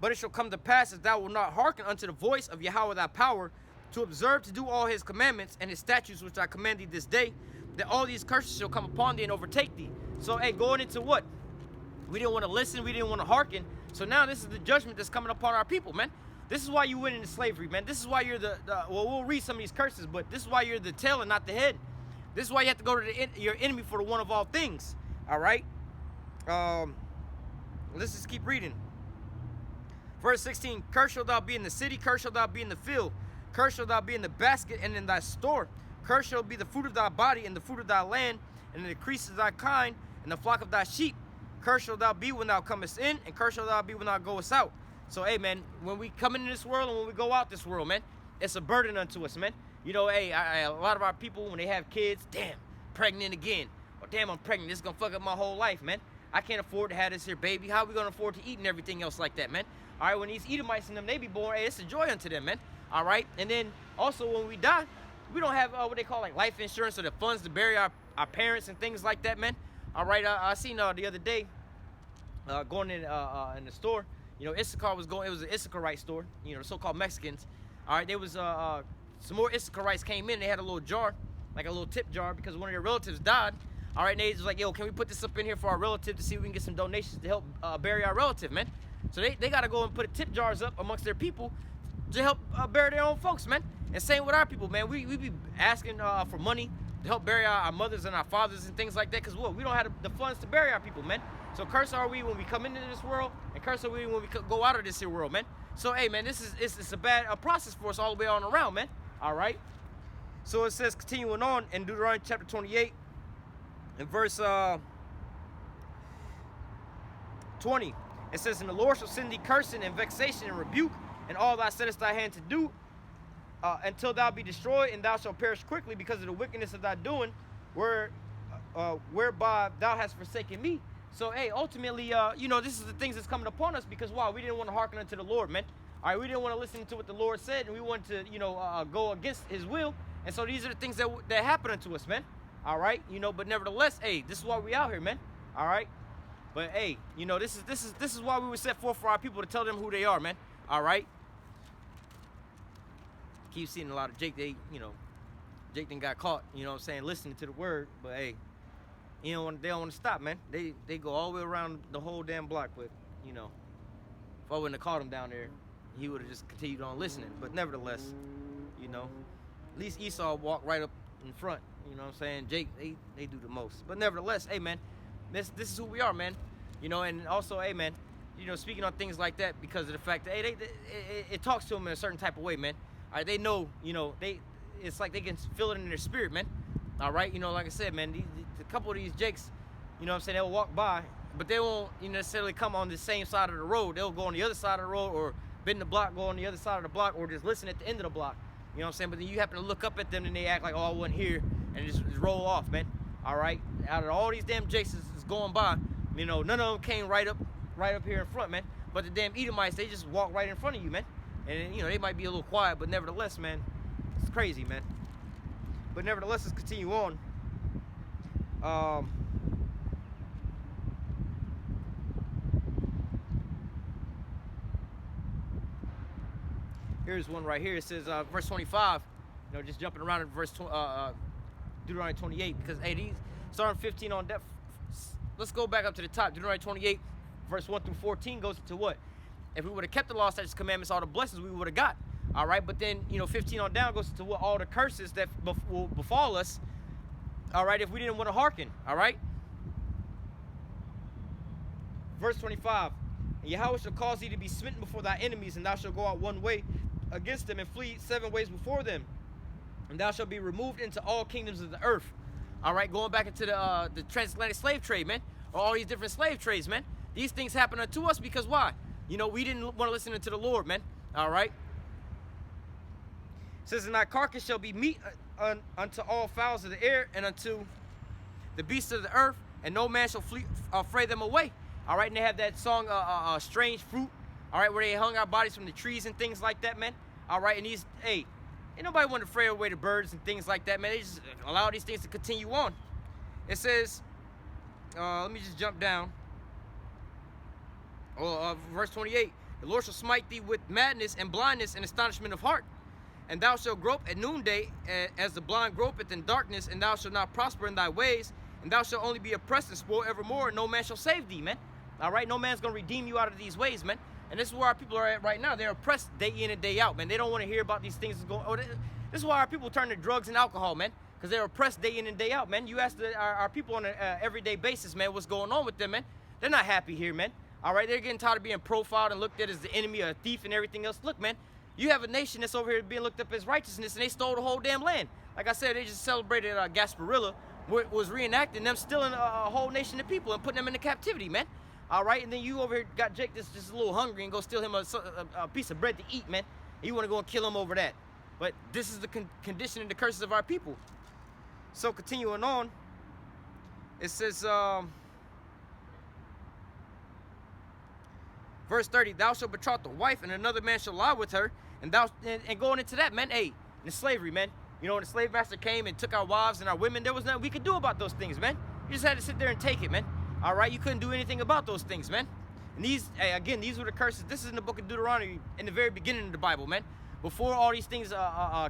but it shall come to pass, as thou wilt not hearken unto the voice of Yahweh thy power, to observe to do all his commandments and his statutes which I command thee this day, that all these curses shall come upon thee and overtake thee. So, hey, going into what? We didn't want to listen, we didn't want to hearken, so now this is the judgment that's coming upon our people, man. This is why you went into slavery, man. This is why you're well, we'll read some of these curses, but this is why you're the tail and not the head. This is why you have to go to your enemy for the one of all things, all right? Let's just keep reading. Verse 16, cursed shalt thou be in the city, cursed shalt thou be in the field, cursed shalt thou be in the basket and in thy store. Cursed shall be the fruit of thy body and the fruit of thy land, and the increase of thy kind, and the flock of thy sheep. Cursed shalt thou be when thou comest in, and cursed shalt thou be when thou goest out. So, hey, man, when we come into this world and when we go out this world, man, it's a burden unto us, man. You know, hey, a lot of our people, when they have kids, damn, pregnant again. Or, damn, I'm pregnant. This is going to fuck up my whole life, man. I can't afford to have this here baby. How are we going to afford to eat and everything else like that, man? All right, when these Edomites and them, they be born, hey, it's a joy unto them, man. All right? And then, also, when we die, we don't have what they call, like, life insurance or the funds to bury our parents and things like that, man. All right, I seen the other day, going in the store, you know, Issachar was going, it was an Issacharite store, you know, the so-called Mexicans. All right, there was some more Issacharites came in. They had a little jar, like a little tip jar, because one of their relatives died. All right, and they was like, yo, can we put this up in here for our relative to see if we can get some donations to help bury our relative, man? So they got to go and put tip jars up amongst their people to help bury their own folks, man. And same with our people, man. We be asking for money to help bury our mothers and our fathers and things like that, because what? We don't have the funds to bury our people, man. So cursed are we when we come into this world, and cursed are we when we go out of this here world, man. So, hey, man, it's a bad process for us all the way on around, man. All right? So it says, continuing on in Deuteronomy chapter 28, in verse 20, it says, and the Lord shall send thee cursing and vexation and rebuke and all thou settest thy hand to do, until thou be destroyed, and thou shalt perish quickly because of the wickedness of thy doing, whereby thou hast forsaken me. So, hey, ultimately, you know, this is the things that's coming upon us because, why? We didn't want to hearken unto the Lord, man. All right, we didn't want to listen to what the Lord said, and we wanted to, you know, go against his will. And so these are the things that happen unto us, man. All right, you know, but nevertheless, hey, this is why we out here, man. All right, but hey, you know, this is why we were set forth for our people, to tell them who they are, man. All right. Keep seeing a lot of Jake. Jake then got caught, you know what I'm saying, listening to the word. But hey, they don't want to stop, man. They go all the way around the whole damn block. But you know, if I wouldn't have caught him down there, he would have just continued on listening. But nevertheless, you know, at least Esau walked right up in front. You know what I'm saying? Jake, they do the most. But nevertheless, hey, man, this is who we are, man. You know, and also, hey, man, you know, speaking on things like that because of the fact that, hey, it talks to them in a certain type of way, man. All right, they know, you know, it's like they can feel it in their spirit, man. All right, you know, like I said, man, a couple of these Jakes, you know what I'm saying, they'll walk by, but they won't necessarily come on the same side of the road. They'll go on the other side of the road, or bend the block, go on the other side of the block, or just listen at the end of the block. You know what I'm saying? But then you happen to look up at them and they act like, oh, I wasn't here, and just roll off, man. All right? Out of all these damn Jakes is going by, you know, none of them came right up here in front, man. But the damn Edomites, they just walk right in front of you, man. And, you know, they might be a little quiet, but nevertheless, man, it's crazy, man. But nevertheless, let's continue on. Here's one right here. It says, verse 25, you know, just jumping around in verse Deuteronomy 28, because, hey, these, starting 15 on depth, let's go back up to the top. Deuteronomy 28, verse 1 through 14 goes into what? If we would have kept the law, statutes, commandments, all the blessings we would have got. All right, but then, you know, 15 on down goes into what? All the curses that will befall us, all right, if we didn't want to hearken, all right? Verse 25, and Yahweh shall cause thee to be smitten before thy enemies, and thou shalt go out one way against them, and flee 7 ways before them. And thou shalt be removed into all kingdoms of the earth. All right, going back into the transatlantic slave trade, man, or all these different slave trades, man. These things happen unto us because why? You know, we didn't want to listen to the Lord, man. All right. It says, and thy carcass shall be meat unto all fowls of the air, and unto the beasts of the earth, and no man shall fray them away. All right, and they have that song, Strange Fruit, all right, where they hung our bodies from the trees and things like that, man. All right, and these, hey, ain't nobody want to fray away the birds and things like that, man. They just allow these things to continue on. It says, let me just jump down. Verse 28, the Lord shall smite thee with madness and blindness and astonishment of heart. And thou shalt grope at noonday, as the blind gropeth in darkness, and thou shalt not prosper in thy ways, and thou shalt only be oppressed and spoiled evermore, and no man shall save thee, man. All right, no man's going to redeem you out of these ways, man. And this is where our people are at right now. They're oppressed day in and day out, man. They don't want to hear about these things that's going on. This is why our people turn to drugs and alcohol, man, because they're oppressed day in and day out, man. You ask our people on an everyday basis, man, what's going on with them, man. They're not happy here, man. All right, they're getting tired of being profiled and looked at as the enemy or a thief and everything else. Look, man, you have a nation that's over here being looked up as righteousness, and they stole the whole damn land. Like I said, they just celebrated Gasparilla, was reenacting them stealing a whole nation of people and putting them into captivity, man. All right, and then you over here got Jake that's just a little hungry and go steal him a piece of bread to eat, man. And you want to go and kill him over that. But this is the condition and the curses of our people. So continuing on, it says, verse 30, thou shalt betroth the wife, and another man shall lie with her. And going into that, man, hey, in slavery, man. You know, when the slave master came and took our wives and our women, there was nothing we could do about those things, man. You just had to sit there and take it, man. All right, you couldn't do anything about those things, man. And these, hey, again, these were the curses. This is in the book of Deuteronomy, in the very beginning of the Bible, man. Before all these things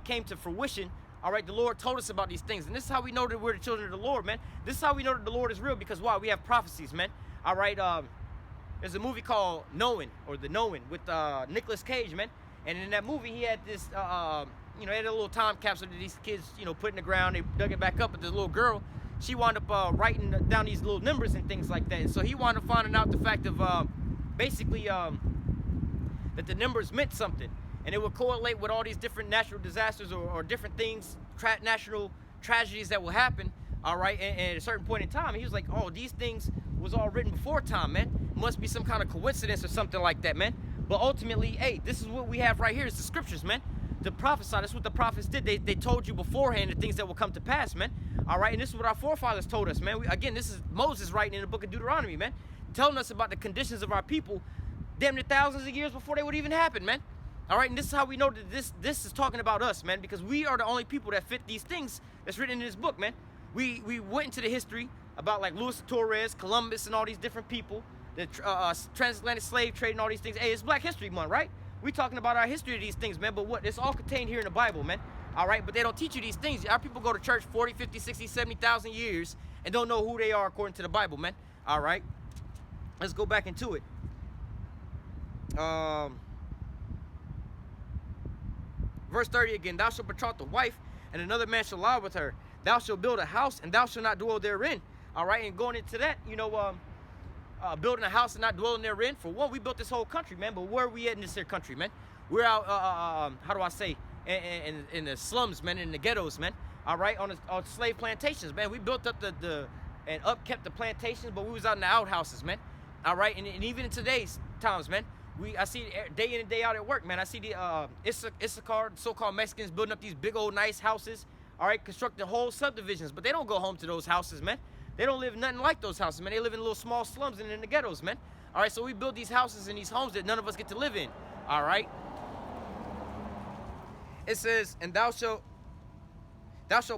came to fruition, all right, the Lord told us about these things. And this is how we know that we're the children of the Lord, man. This is how we know that the Lord is real, because why? We have prophecies, man. All right, there's a movie called Knowing, or The Knowing, with Nicolas Cage, man. And in that movie, he had this, you know, he had a little time capsule that these kids, you know, put in the ground. They dug it back up, but this little girl, she wound up writing down these little numbers and things like that. And so he wound up finding out the fact of basically that the numbers meant something. And it would correlate with all these different natural disasters or different things, national tragedies that will happen, all right, and at a certain point in time. He was like, oh, these things was all written before time, man. It must be some kind of coincidence or something like that, man. But ultimately, hey, this is what we have right here. It's the scriptures, man. The prophesy, that's what the prophets did. They told you beforehand the things that will come to pass, man. All right, and this is what our forefathers told us, man. Again, this is Moses writing in the book of Deuteronomy, man, telling us about the conditions of our people damn near thousands of years before they would even happen, man. All right, and this is how we know that this is talking about us, man, because we are the only people that fit these things that's written in this book, man. We went into the history about like Louis Torres, Columbus, and all these different people, the transatlantic slave trade and all these things. Hey, it's Black History Month, right? We talking about our history of these things, man, but what? It's all contained here in the Bible, man. All right, but they don't teach you these things. Our people go to church 40, 50, 60, 70,000 years and don't know who they are according to the Bible, man. All right, let's go back into it. Verse 30 again, thou shalt betroth the wife, and another man shall lie with her. Thou shalt build a house, and thou shalt not dwell therein. All right, and going into that, you know, building a house and not dwelling therein. For one, we built this whole country, man, but where are we at in this here country, man? We're out, how do I say, in the slums, man, in the ghettos, man. All right, on slave plantations, man. We built up and upkept the plantations, but we was out in the outhouses, man. All right, and even in today's times, man, I see it day in and day out at work, man. I see the Issachar, so-called Mexicans, building up these big old nice houses, all right, constructing whole subdivisions, but they don't go home to those houses, man. They don't live nothing like those houses, man. They live in little small slums and in the ghettos, man. All right, so we build these houses and these homes that none of us get to live in, all right? It says, and thou shalt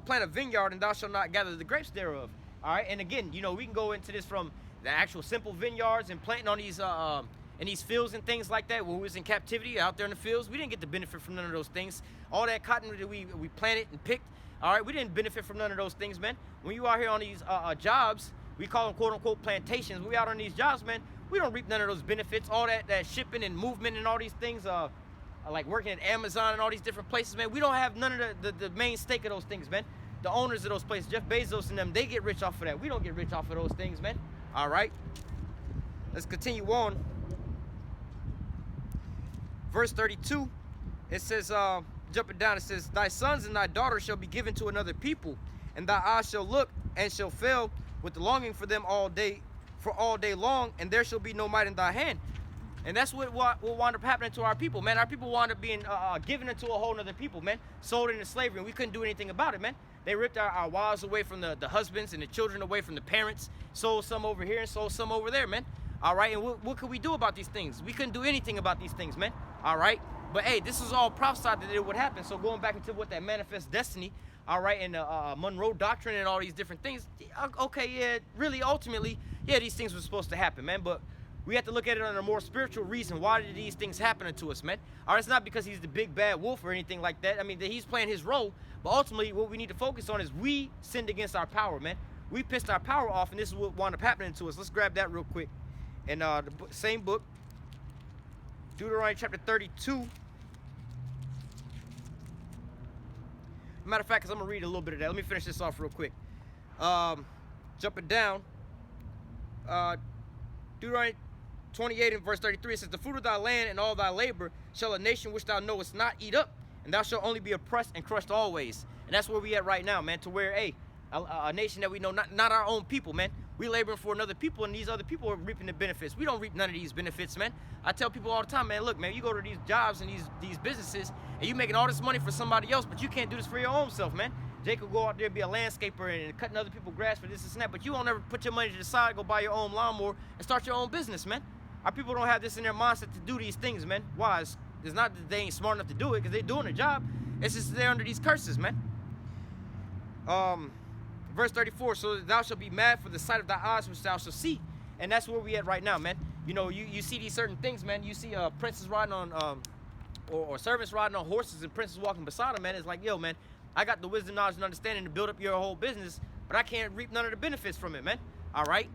plant a vineyard, and thou shalt not gather the grapes thereof, all right? And again, you know, we can go into this from the actual simple vineyards and planting on these in these fields and things like that. When we was in captivity out there in the fields, we didn't get the benefit from none of those things. All that cotton that we planted and picked, all right, we didn't benefit from none of those things, man. When you out here on these jobs, we call them quote-unquote plantations. We out on these jobs, man, we don't reap none of those benefits. All that shipping and movement and all these things, like working at Amazon and all these different places, man, we don't have none of the main stake of those things, man. The owners of those places, Jeff Bezos and them, they get rich off of that. We don't get rich off of those things, man. All right, let's continue on. Verse 32, it says, jumping down, it says, thy sons and thy daughters shall be given to another people, and thy eyes shall look and shall fail with the longing for them all day long, and there shall be no might in thy hand. And that's what will wind up happening to our people, man. Our people wind up being given into a whole other people, man, sold into slavery, and we couldn't do anything about it, man. They ripped our wives away from the husbands and the children away from the parents, sold some over here and sold some over there, man. All right, and what could we do about these things? We couldn't do anything about these things, man. All right, but hey, this is all prophesied that it would happen. So going back into what that manifest destiny, all right, and Monroe Doctrine and all these different things, okay, yeah, really, ultimately, yeah, these things were supposed to happen, man, but we have to look at it on a more spiritual reason. Why did these things happen to us, man? All right, it's not because he's the big bad wolf or anything like that. I mean, he's playing his role, but ultimately what we need to focus on is we sinned against our power, man. We pissed our power off, and this is what wound up happening to us. Let's grab that real quick. In the same book, Deuteronomy chapter 32. Matter of fact, because I'm going to read a little bit of that. Let me finish this off real quick. Jumping down. Deuteronomy 28 and verse 33, it says, the fruit of thy land and all thy labor shall a nation which thou knowest not eat up, and thou shalt only be oppressed and crushed always. And that's where we at right now, man, to where, hey, a nation that we know, not our own people, man. We laboring for another people, and these other people are reaping the benefits. We don't reap none of these benefits, man. I tell people all the time, man, look, man, you go to these jobs and these businesses, and you making all this money for somebody else, but you can't do this for your own self, man. Jake will go out there and be a landscaper and cutting other people's grass for this and that, but you won't ever put your money to the side, go buy your own lawnmower, and start your own business, man. Our people don't have this in their mindset to do these things, man. Why? It's not that they ain't smart enough to do it, because they're doing a job. It's just they're under these curses, man. Verse 34, so that thou shalt be mad for the sight of thy eyes which thou shalt see. And that's where we at right now, man. You know, you see these certain things, man. You see princes riding on, or servants riding on horses and princes walking beside them, man. It's like, yo, man, I got the wisdom, knowledge, and understanding to build up your whole business, but I can't reap none of the benefits from it, man. All right?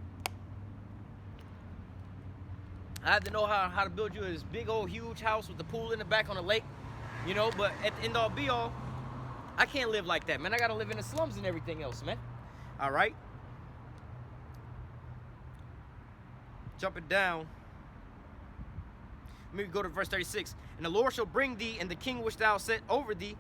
I have to know how to build you this big old huge house with the pool in the back on the lake, you know, but at the end all be all, I can't live like that, man. I got to live in the slums and everything else, man. All right? Jumping down. Let me go to verse 36. And the Lord shall bring thee and the king which thou set over thee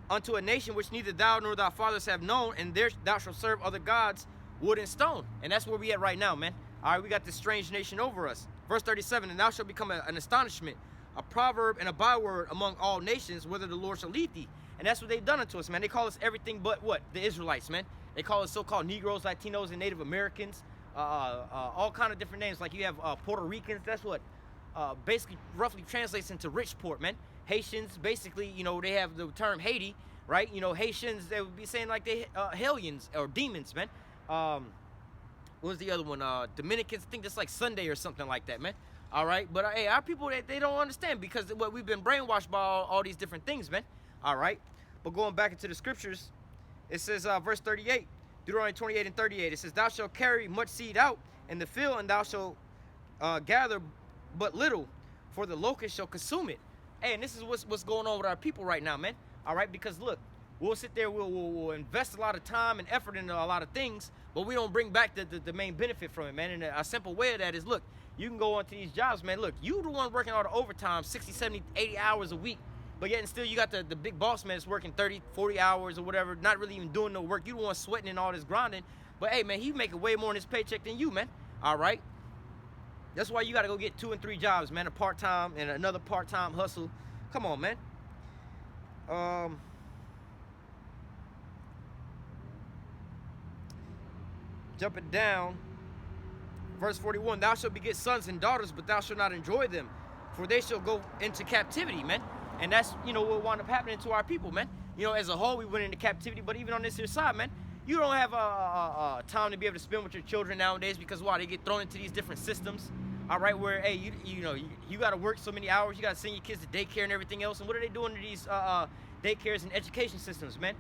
unto a nation which neither thou nor thy fathers have known, and there thou shalt serve other gods, wood and stone. And that's where we at right now, man. All right, we got this strange nation over us. Verse 37, and thou shalt become an astonishment a proverb and a byword among all nations, whither the Lord shall lead thee. And that's what they've done unto us, man. They call us everything but what? The Israelites, man. They call us so-called Negroes, Latinos, and Native Americans. All kind of different names. Like you have Puerto Ricans. That's what basically roughly translates into rich port, man. Haitians, basically, you know, they have the term Haiti, right? You know, Haitians, they would be saying like they hellions or demons, man. What was the other one? Dominicans, I think that's like Sunday or something like that, man. All right, but hey, our people, they don't understand because what we've been brainwashed by all these different things, man. All right, but going back into the scriptures, it says, verse 38, Deuteronomy 28 and 38, it says, thou shalt carry much seed out in the field, and thou shalt gather but little, for the locust shall consume it. Hey, and this is what's going on with our people right now, man. All right, because look, we'll sit there, we'll invest a lot of time and effort into a lot of things, but we don't bring back the main benefit from it, man. And a simple way of that is, look, you can go onto these jobs, man. Look, you the one working all the overtime, 60, 70, 80 hours a week, but yet and still you got the big boss man that's working 30, 40 hours or whatever, not really even doing no work. You the one sweating and all this grinding, but hey, man, he making way more in his paycheck than you, man. All right? That's why you got to go get 2 and 3 jobs, man, a part-time and another part-time hustle. Come on, man. Jumping down, verse 41, thou shalt beget sons and daughters, but thou shalt not enjoy them, for they shall go into captivity, man. And that's, you know, what wound up happening to our people, man. You know, as a whole, we went into captivity, but even on this here side, man, you don't have time to be able to spend with your children nowadays because why? They get thrown into these different systems, all right, where, hey, you know, you got to work so many hours, you got to send your kids to daycare and everything else. And what are they doing to these daycares and education systems, man?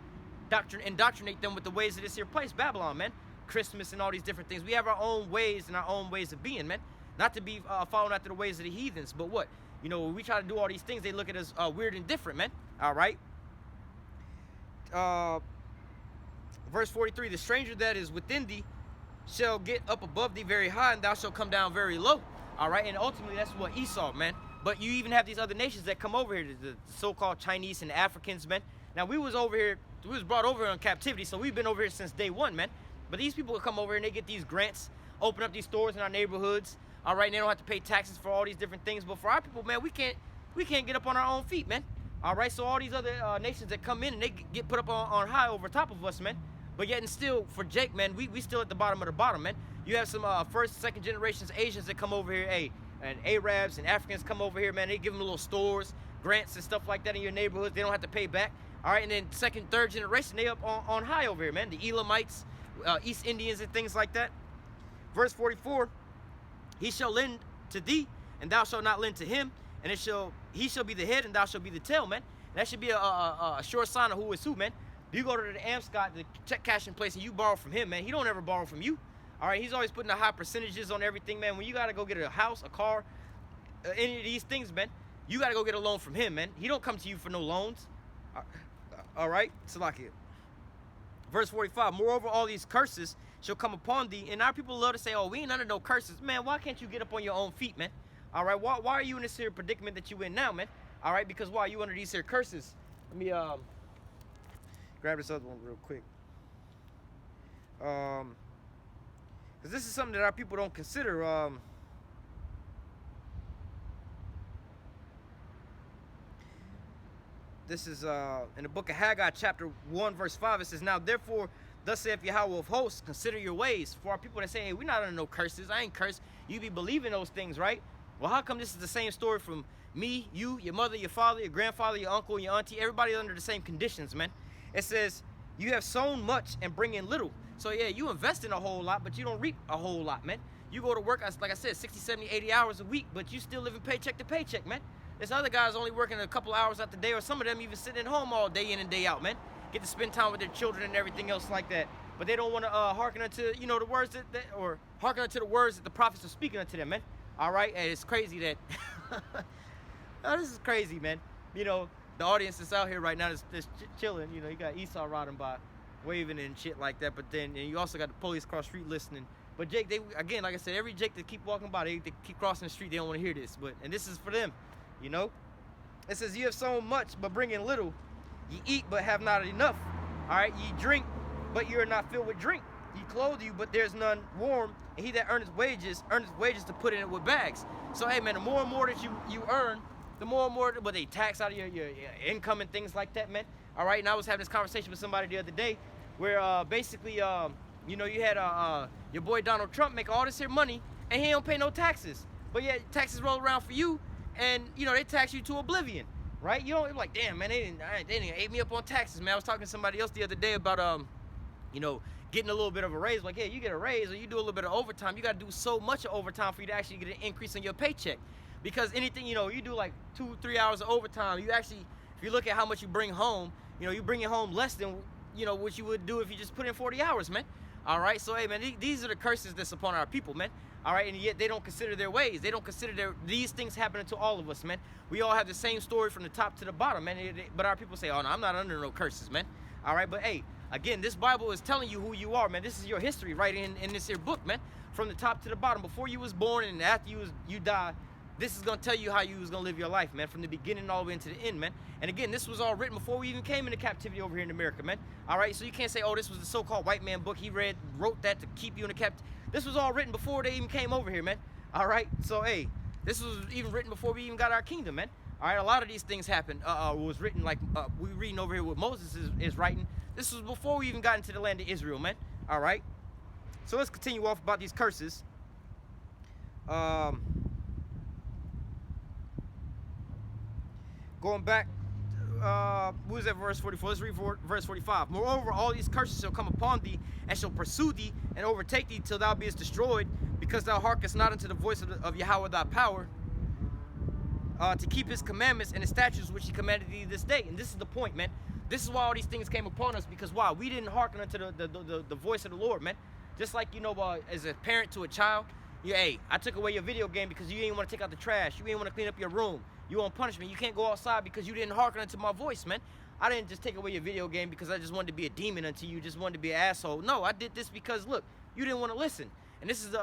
Indoctrinate them with the ways of this here place, Babylon, man. Christmas and all these different things. We have our own ways and our own ways of being, man. Not to be following after the ways of the heathens, but what? You know, when we try to do all these things, they look at us weird and different, man. All right? Verse 43, the stranger that is within thee shall get up above thee very high, and thou shalt come down very low. All right? And ultimately, that's what Esau, man. But you even have these other nations that come over here, the so-called Chinese and Africans, man. Now, we was over here, we was brought over here in captivity, so we've been over here since day one, man. But these people come over here and they get these grants, open up these stores in our neighborhoods, all right, and they don't have to pay taxes for all these different things. But for our people, man, we can't get up on our own feet, man. All right, so all these other nations that come in and they get put up on high over top of us, man. But yet and still, for Jake, man, we still at the bottom of the bottom, man. You have some first, second generations Asians that come over here, hey, and Arabs and Africans come over here, man. They give them little stores, grants and stuff like that in your neighborhoods. They don't have to pay back. All right, and then second, third generation, they up on high over here, man. The Elamites, East Indians and things like that. Verse 44, he shall lend to thee, and thou shalt not lend to him, and he shall be the head, and thou shalt be the tail, man. And that should be a sure sign of who is who, man. You go to the Amscot, the check cashing place, and you borrow from him, man. He don't ever borrow from you. All right, he's always putting the high percentages on everything, man. When you got to go get a house, a car, any of these things, man, you got to go get a loan from him, man. He don't come to you for no loans. All right, Salakia. Verse 45, moreover, all these curses shall come upon thee. And our people love to say, oh, we ain't under no curses. Man, why can't you get up on your own feet, man? All right, why are you in this here predicament that you in now, man? All right, because why are you under these here curses? Let me grab this other one real quick. Because this is something that our people don't consider. This is in the book of Haggai, chapter 1, verse 5. It says, now therefore, thus saith Yahweh of hosts, consider your ways. For our people that say, hey, we're not under no curses. I ain't cursed. You be believing those things, right? Well, how come this is the same story from me, you, your mother, your father, your grandfather, your uncle, and your auntie? Everybody under the same conditions, man. It says, you have sown much and bring in little. So, yeah, you invest in a whole lot, but you don't reap a whole lot, man. You go to work, like I said, 60, 70, 80 hours a week, but you still living paycheck to paycheck, man. There's other guys only working a couple hours out the day, or some of them even sitting at home all day in and day out, man. Get to spend time with their children and everything else like that. But they don't want to hearken unto, you know, the words or hearken unto the words that the prophets are speaking unto them, man. All right, and it's crazy that, oh, this is crazy, man. You know, the audience that's out here right now is chilling. You know, you got Esau riding by, waving and shit like that. But then, and you also got the police across the street listening. But Jake, they, again, like I said, every Jake that keep walking by, they keep crossing the street, they don't want to hear this. And this is for them, you know. It says, you have sown much, but bring in little. Ye eat, but have not enough. All right, ye drink, but you are not filled with drink. Ye clothe you, but there's none warm. And he that earneth wages to put in it with bags. So, hey, man, the more and more that you earn, the more and more what they tax out of your income and things like that, man. All right, and I was having this conversation with somebody the other day where basically, you know, you had your boy Donald Trump make all this here money and he don't pay no taxes. But yet taxes roll around for you and, you know, they tax you to oblivion, right? You know, you're like, damn, man, they didn't ate me up on taxes, man. I was talking to somebody else the other day about, you know, getting a little bit of a raise. Like, yeah, you get a raise or you do a little bit of overtime. You got to do so much of overtime for you to actually get an increase in your paycheck. Because anything, you know, you do like 2-3 hours of overtime, you actually, if you look at how much you bring home, you know, you bring it home less than, you know, what you would do if you just put in 40 hours, man. All right, so, hey, man, these are the curses that's upon our people, man. All right, and yet they don't consider their ways. They don't consider these things happening to all of us, man. We all have the same story from the top to the bottom, man. But our people say, oh, no, I'm not under no curses, man. All right, but, hey, again, this Bible is telling you who you are, man. This is your history right in this here book, man. From the top to the bottom, before you was born and after you died, this is going to tell you how you was going to live your life, man, from the beginning all the way into the end, man. And again, this was all written before we even came into captivity over here in America, man. All right, so you can't say, oh, this was the so-called white man book. He wrote that to keep you in the captivity. This was all written before they even came over here, man. All right, so, hey, this was even written before we even got our kingdom, man. All right, a lot of these things happened, was written like we reading over here what Moses is writing. This was before we even got into the land of Israel, man. All right, so let's continue off about these curses. Going back, what was that verse 44? Let's read verse 45. Moreover, all these curses shall come upon thee, and shall pursue thee, and overtake thee till thou beest destroyed, because thou hearkenest not unto the voice of Yahweh thy power, to keep his commandments and his statutes which he commanded thee this day. And this is the point, man. This is why all these things came upon us, because why? We didn't hearken unto the voice of the Lord, man. Just like, you know, as a parent to a child, hey, I took away your video game because you ain't want to take out the trash. You ain't want to clean up your room. You want punishment. You can't go outside because you didn't hearken unto my voice, man. I didn't just take away your video game because I just wanted to be a demon until you just wanted to be an asshole. No, I did this because, look, you didn't want to listen. And this is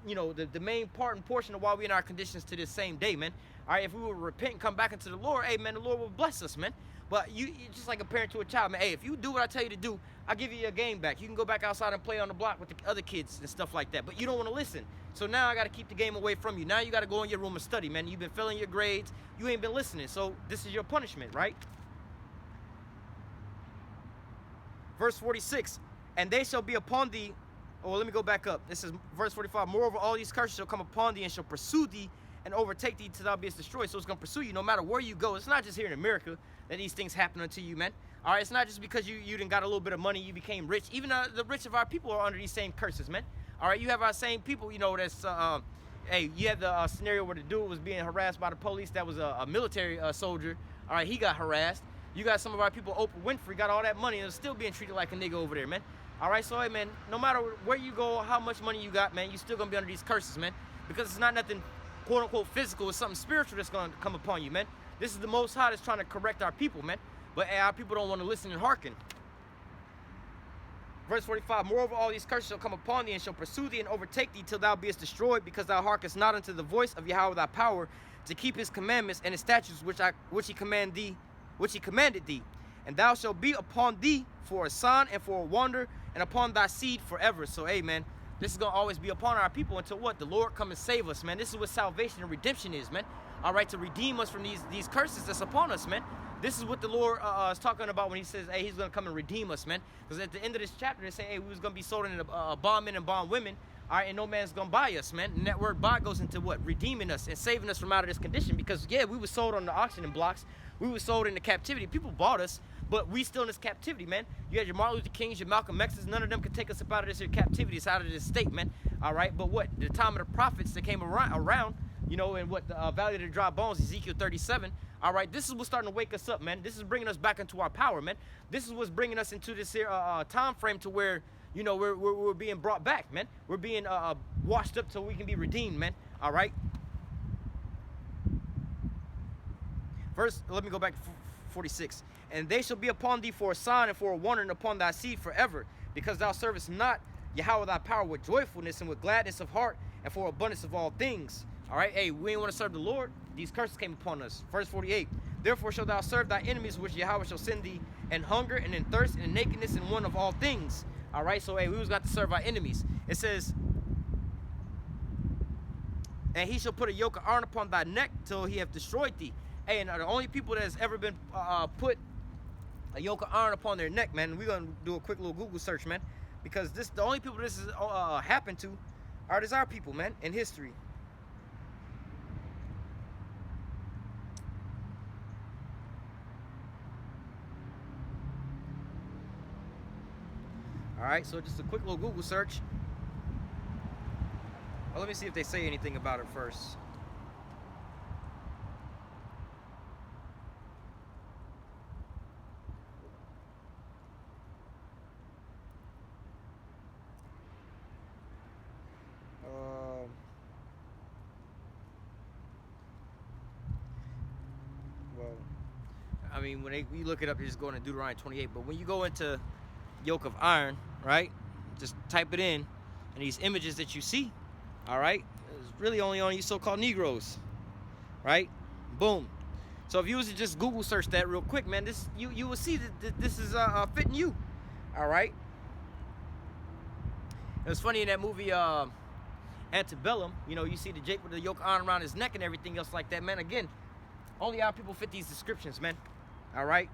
you know, the main part and portion of why we're in our conditions to this same day, man. All right, if we will repent and come back into the Lord, hey, man, the Lord will bless us, man. But you just like a parent to a child, man. Hey, if you do what I tell you to do, I'll give you your game back. You can go back outside and play on the block with the other kids and stuff like that. But you don't want to listen. So now I got to keep the game away from you. Now you got to go in your room and study, man. You've been failing your grades. You ain't been listening. So this is your punishment, right? Verse 46, and they shall be upon thee. Oh, well, let me go back up. This is verse 45. Moreover, all these curses shall come upon thee and shall pursue thee and overtake thee till thou beest destroyed. So it's going to pursue you no matter where you go. It's not just here in America that these things happen unto you, man. All right, it's not just because you didn't got a little bit of money, you became rich. Even the rich of our people are under these same curses, man. All right, you have our same people, you know, that's, hey, you have the scenario where the dude was being harassed by the police that was a military soldier. All right, he got harassed. You got some of our people, Oprah Winfrey, got all that money and is still being treated like a nigga over there, man. All right, so, hey, man, no matter where you go, how much money you got, man, you still going to be under these curses, man. Because it's not nothing, quote-unquote, physical. It's something spiritual that's going to come upon you, man. This is the Most High that's trying to correct our people, man. But hey, our people don't want to listen and hearken. Verse 45, moreover, all these curses shall come upon thee and shall pursue thee and overtake thee till thou beest destroyed, because thou hearkenest not unto the voice of Yahweh thy power, to keep his commandments and his statutes which he commanded thee. And thou shalt be upon thee for a sign and for a wonder, and upon thy seed forever. So, hey, man, this is going to always be upon our people until what? The Lord come and save us, man. This is what salvation and redemption is, man. All right, to redeem us from these curses that's upon us, man. This is what the Lord is talking about when he says, hey, he's going to come and redeem us, man. Because at the end of this chapter, they say, hey, we was going to be sold into bondmen and bondwomen, all right, and no man's going to buy us, man. And that word buy goes into what? Redeeming us and saving us from out of this condition. Because, yeah, we were sold on the auction blocks. We were sold into captivity. People bought us, but we still in this captivity, man. You had your Martin Luther Kings, your Malcolm X's. None of them could take us up out of this here captivity. It's out of this state, man. All right, but what? The time of the prophets that came around, you know, and what the Valley of the Dry Bones, Ezekiel 37. All right, this is what's starting to wake us up, man. This is bringing us back into our power, man. This is what's bringing us into this here time frame to where, you know, we're being brought back, man. We're being washed up so we can be redeemed, man. All right. Let me go back to 46. And they shall be upon thee for a sign and for a wonder, and upon thy seed forever, because thou servest not Yahweh thy power with joyfulness and with gladness of heart and for abundance of all things. All right, hey, we ain't want to serve the Lord. These curses came upon us. Verse 48. Therefore shalt thou serve thy enemies, which Yahweh shall send thee, in hunger and in thirst and in nakedness and want of all things. All right, so hey, we was got to serve our enemies. It says, and he shall put a yoke of iron upon thy neck till he have destroyed thee, Hey, and the only people that has ever been put a yoke of iron upon their neck, man. We're gonna do a quick little Google search, man, because the only people this has happened to are our people, man, in history. All right, so just a quick little Google search. Well, let me see if they say anything about it first. Well, I mean, when you look it up, you're just going to Deuteronomy 28. But when you go into yoke of iron, right? Just type it in, and these images that you see, all right, it's really only on you so-called Negroes, right? Boom. So if you was to just Google search that real quick, man, this you will see that this is fitting you, all right? It was funny in that movie Antebellum, you know, you see the Jake with the yoke of iron around his neck and everything else like that, man. Again, only our people fit these descriptions, man. All right.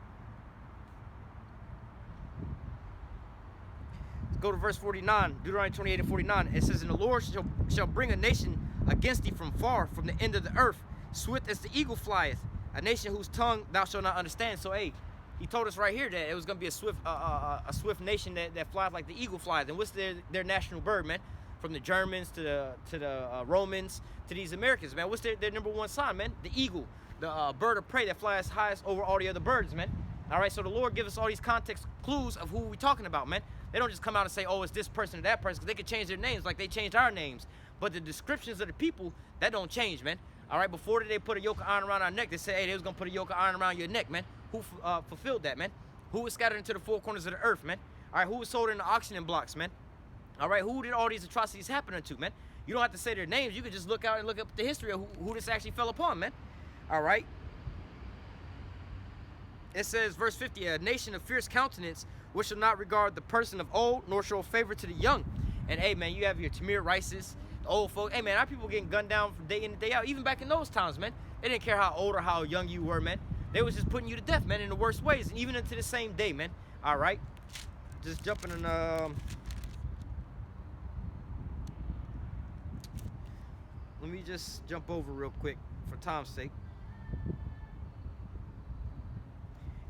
Go to verse 49, Deuteronomy 28 and 49. It says, "And the Lord shall bring a nation against thee from far, from the end of the earth, swift as the eagle flieth, a nation whose tongue thou shalt not understand." So, hey, he told us right here that it was going to be a swift nation that flies like the eagle flies. And what's their national bird, man? From the Germans to the Romans to these Americans, man. What's their number one sign, man? The eagle, the bird of prey that flies highest over all the other birds, man. All right, so the Lord gives us all these context clues of who we're talking about, man. They don't just come out and say, oh, it's this person or that person, because they could change their names like they changed our names. But the descriptions of the people, that don't change, man. All right, before they put a yoke of iron around our neck, they said, hey, they was going to put a yoke of iron around your neck, man. Who fulfilled that, man? Who was scattered into the four corners of the earth, man? All right, who was sold into auctioning blocks, man? All right, who did all these atrocities happen to, man? You don't have to say their names. You can just look out and look up the history of who this actually fell upon, man. All right. It says, verse 50, "A nation of fierce countenance, which shall not regard the person of old, nor show favor to the young." And hey, man, you have your Tamir Rices, the old folk. Hey, man, our people getting gunned down from day in and day out. Even back in those times, man, they didn't care how old or how young you were, man. They was just putting you to death, man, in the worst ways, and even into the same day, man. All right, just jumping in. Let me just jump over real quick for time's sake.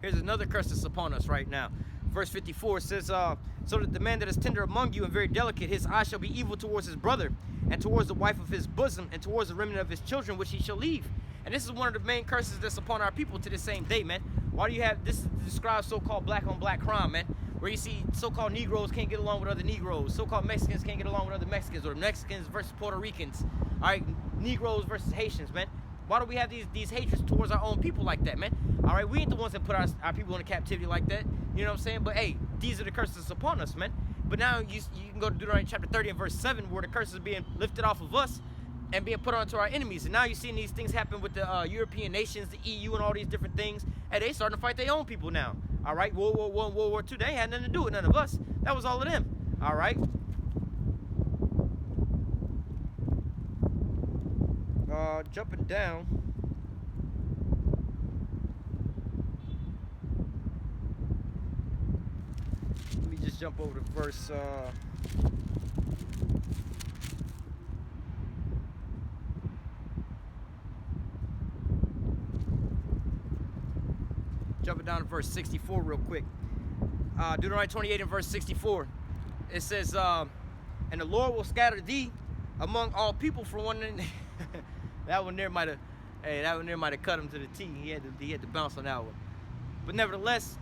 Here's another curse that's upon us right now. Verse 54 says, so that the man that is tender among you and very delicate, his eye shall be evil towards his brother, and towards the wife of his bosom, and towards the remnant of his children, which he shall leave. And this is one of the main curses that's upon our people to this same day, man. Why do you have this describes so-called black-on-black crime, man? Where you see so-called Negroes can't get along with other Negroes, so-called Mexicans can't get along with other Mexicans, or Mexicans versus Puerto Ricans, all right, Negroes versus Haitians, man. Why do we have these hatreds towards our own people like that, man? All right, we ain't the ones that put our people into captivity like that. You know what I'm saying? But hey, these are the curses upon us, man. But now you can go to Deuteronomy chapter 30 and verse 7, where the curses are being lifted off of us and being put onto our enemies. And now you're seeing these things happen with the European nations, the EU, and all these different things. And they starting to fight their own people now. All right, World War I, World War II, they had nothing to do with none of us. That was all of them. All right. Jumping down. Let me just jump over to verse. Jumping down to verse 64 real quick. Deuteronomy 28 and verse 64. It says, "And the Lord will scatter thee among all people for one." That one there might have cut him to the T. He had to bounce on that one. But nevertheless,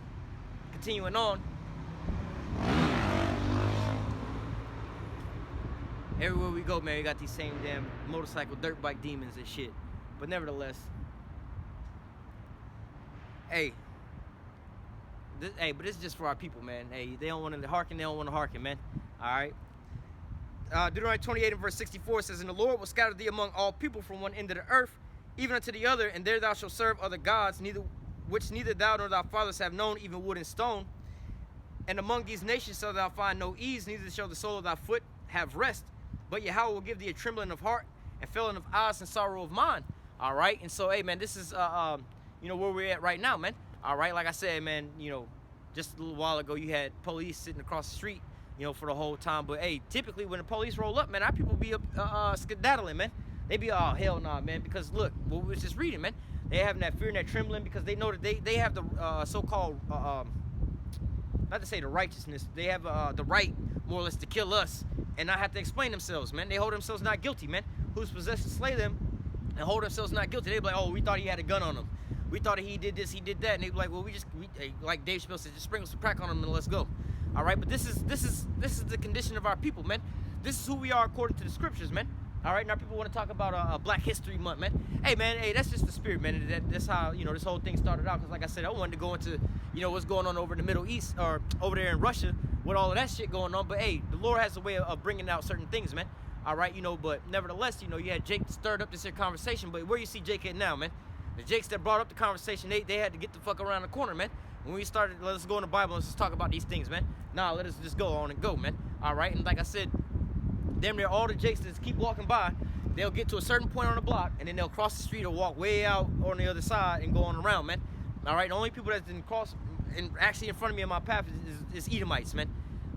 continuing on. Everywhere we go, man, we got these same damn motorcycle dirt bike demons and shit. But nevertheless, hey, but this is just for our people, man. Hey, they don't want to hearken, man. All right. Deuteronomy 28 and verse 64 says, "And the Lord will scatter thee among all people from one end of the earth, even unto the other, and there thou shalt serve other gods, which neither thou nor thy fathers have known, even wood and stone. And among these nations shalt thou find no ease, neither shall the sole of thy foot have rest. But Yahweh will give thee a trembling of heart, and failing of eyes, and sorrow of mind." All right, and so hey man, this is you know, where we're at right now, man. All right, like I said, man, you know, just a little while ago you had police sitting across the street, you know, for the whole time. But hey, typically when the police roll up, man, our people be skedaddling, man. They be, oh hell nah, man, because look, what we was just reading, man. They having that fear and that trembling because they know that they have the so-called not to say the righteousness, they have the right, more or less, to kill us and not have to explain themselves, man. They hold themselves not guilty, man. Who's possessed to slay them and hold themselves not guilty. They be like, oh, we thought he had a gun on him. We thought he did this, he did that. And they be like, well, like Dave Chappelle said, just sprinkle some crack on him and let's go. All right, but this is the condition of our people, man. This is who we are according to the scriptures, man. All right, now people want to talk about Black History Month, man. Hey, man, hey, that's just the spirit, man. That's how, you know, this whole thing started out. Because like I said, I wanted to go into, you know, what's going on over in the Middle East or over there in Russia with all of that shit going on. But hey, the Lord has a way of bringing out certain things, man. All right, you know, but nevertheless, you know, you had Jake stirred up this here conversation. But where you see Jake at now, man? The Jakes that brought up the conversation, they had to get the fuck around the corner, man. When we started, let's go in the Bible and let's just talk about these things, man. Nah, let us just go on and go, man. All right, and like I said, damn near all the Jakes that keep walking by, they'll get to a certain point on the block and then they'll cross the street or walk way out on the other side and go on around, man. All right, the only people that didn't cross and actually in front of me on my path is Edomites, man.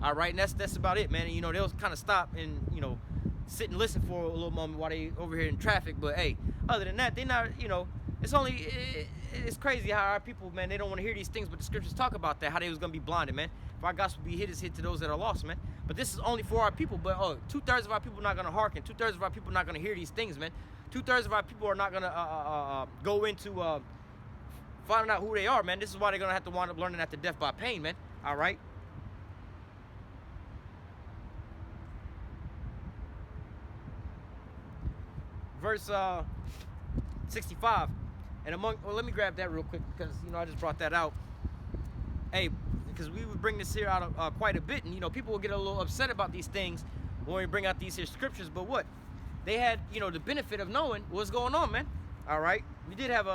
All right, and that's about it, man. And, you know, they'll kind of stop and, you know, sit and listen for a little moment while they over here in traffic. But hey, other than that, they not, you know, it's crazy how our people, man, they don't want to hear these things, but the scriptures talk about that, how they was going to be blinded, man. If our gospel be hit, it's hit to those that are lost, man. But this is only for our people, but 2/3 of our people are not going to hearken. 2/3 of our people are not going to hear these things, man. 2/3 of our people are not going to go into finding out who they are, man. This is why they're going to have to wind up learning after death by pain, man. All right? Verse 65. And well, let me grab that real quick because, you know, I just brought that out. Hey, because we would bring this here out quite a bit, and, you know, people will get a little upset about these things when we bring out these here scriptures, but what? They had, you know, the benefit of knowing what's going on, man. All right? We did have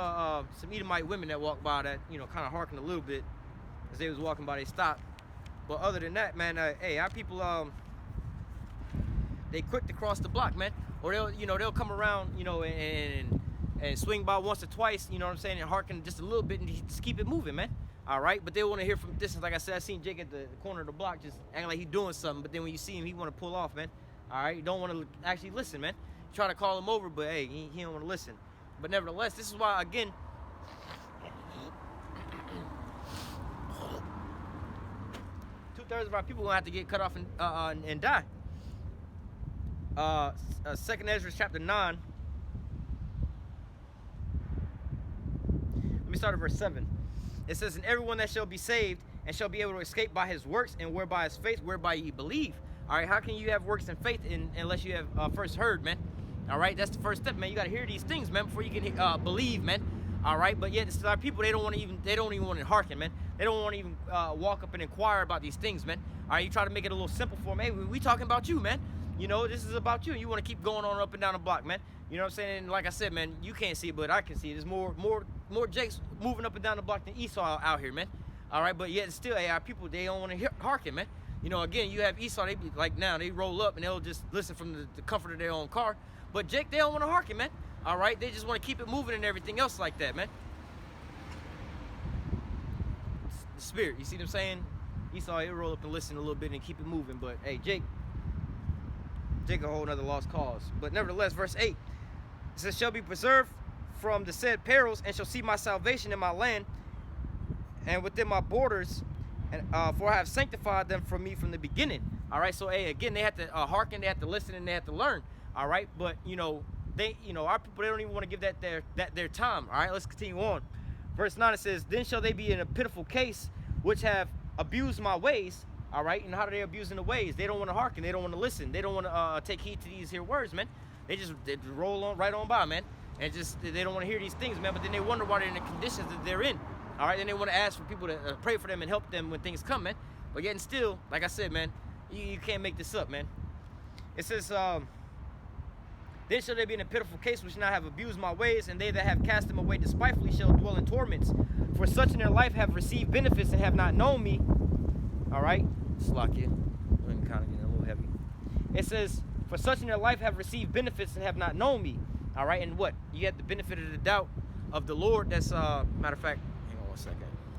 some Edomite women that walked by that, you know, kind of hearkened a little bit. As they was walking by, they stopped. But other than that, man, hey, our people, they quick to cross the block, man. Or they'll come around, you know, and swing by once or twice, you know what I'm saying, and hearken just a little bit and just keep it moving, man. All right, but they want to hear from distance. Like I said, I seen Jake at the corner of the block just acting like he's doing something, but then when you see him, he want to pull off, man. All right, you don't want to actually listen, man. You try to call him over, but hey, he don't want to listen. But nevertheless, this is why, again, 2/3 of our people gonna have to get cut off and die. 2nd Ezra chapter 9. Let me start at verse 7. It says, and everyone that shall be saved and shall be able to escape by his works and whereby his faith, whereby ye believe. All right, how can you have works and faith unless you have first heard, man? All right, that's the first step, man. You got to hear these things, man, before you can believe, man. All right, but yet our people, they don't even want to hearken, man. They don't want to even walk up and inquire about these things, man. All right, you try to make it a little simple for them. Hey, we talking about you, man. You know, this is about you. You want to keep going on up and down the block, man. You know what I'm saying? And like I said, man, you can't see it, but I can see it. There's more Jakes moving up and down the block than Esau out here, man. All right, but yet still, hey, our people, they don't want to hearken, man. You know, again, you have Esau, they be like now, they roll up and they'll just listen from the comfort of their own car. But Jake, they don't want to hearken, man. All right, they just want to keep it moving and everything else like that, man. It's the spirit, you see what I'm saying? Esau, he'll roll up and listen a little bit and keep it moving. But hey, Jake a whole nother lost cause. But nevertheless, verse 8, it says, shall be preserved from the said perils, and shall see my salvation in my land and within my borders, and for I have sanctified them from me from the beginning. All right, so hey, again, they have to hearken, they have to listen, and they have to learn. All right, but you know, our people, they don't even want to give that their time. All right, let's continue on. Verse 9, it says, then shall they be in a pitiful case which have abused my ways. All right, and how are they abusing the ways? They don't want to hearken. They don't want to listen. They don't want to take heed to these here words, man. They roll on right on by, man, and just they don't want to hear these things, man. But then they wonder why they're in the conditions that they're in. All right, then they want to ask for people to pray for them and help them when things come, man. But yet and still, like I said, man, you can't make this up, man. It says, then shall they be in a pitiful case which now have abused my ways, and they that have cast them away despitefully shall dwell in torments. For such in their life have received benefits and have not known me. All right, Slakia, I'm kind of getting a little heavy. It says, for such in their life have received benefits and have not known me. All right, and what? You have the benefit of the doubt of the Lord. That's matter of fact, hang on one second.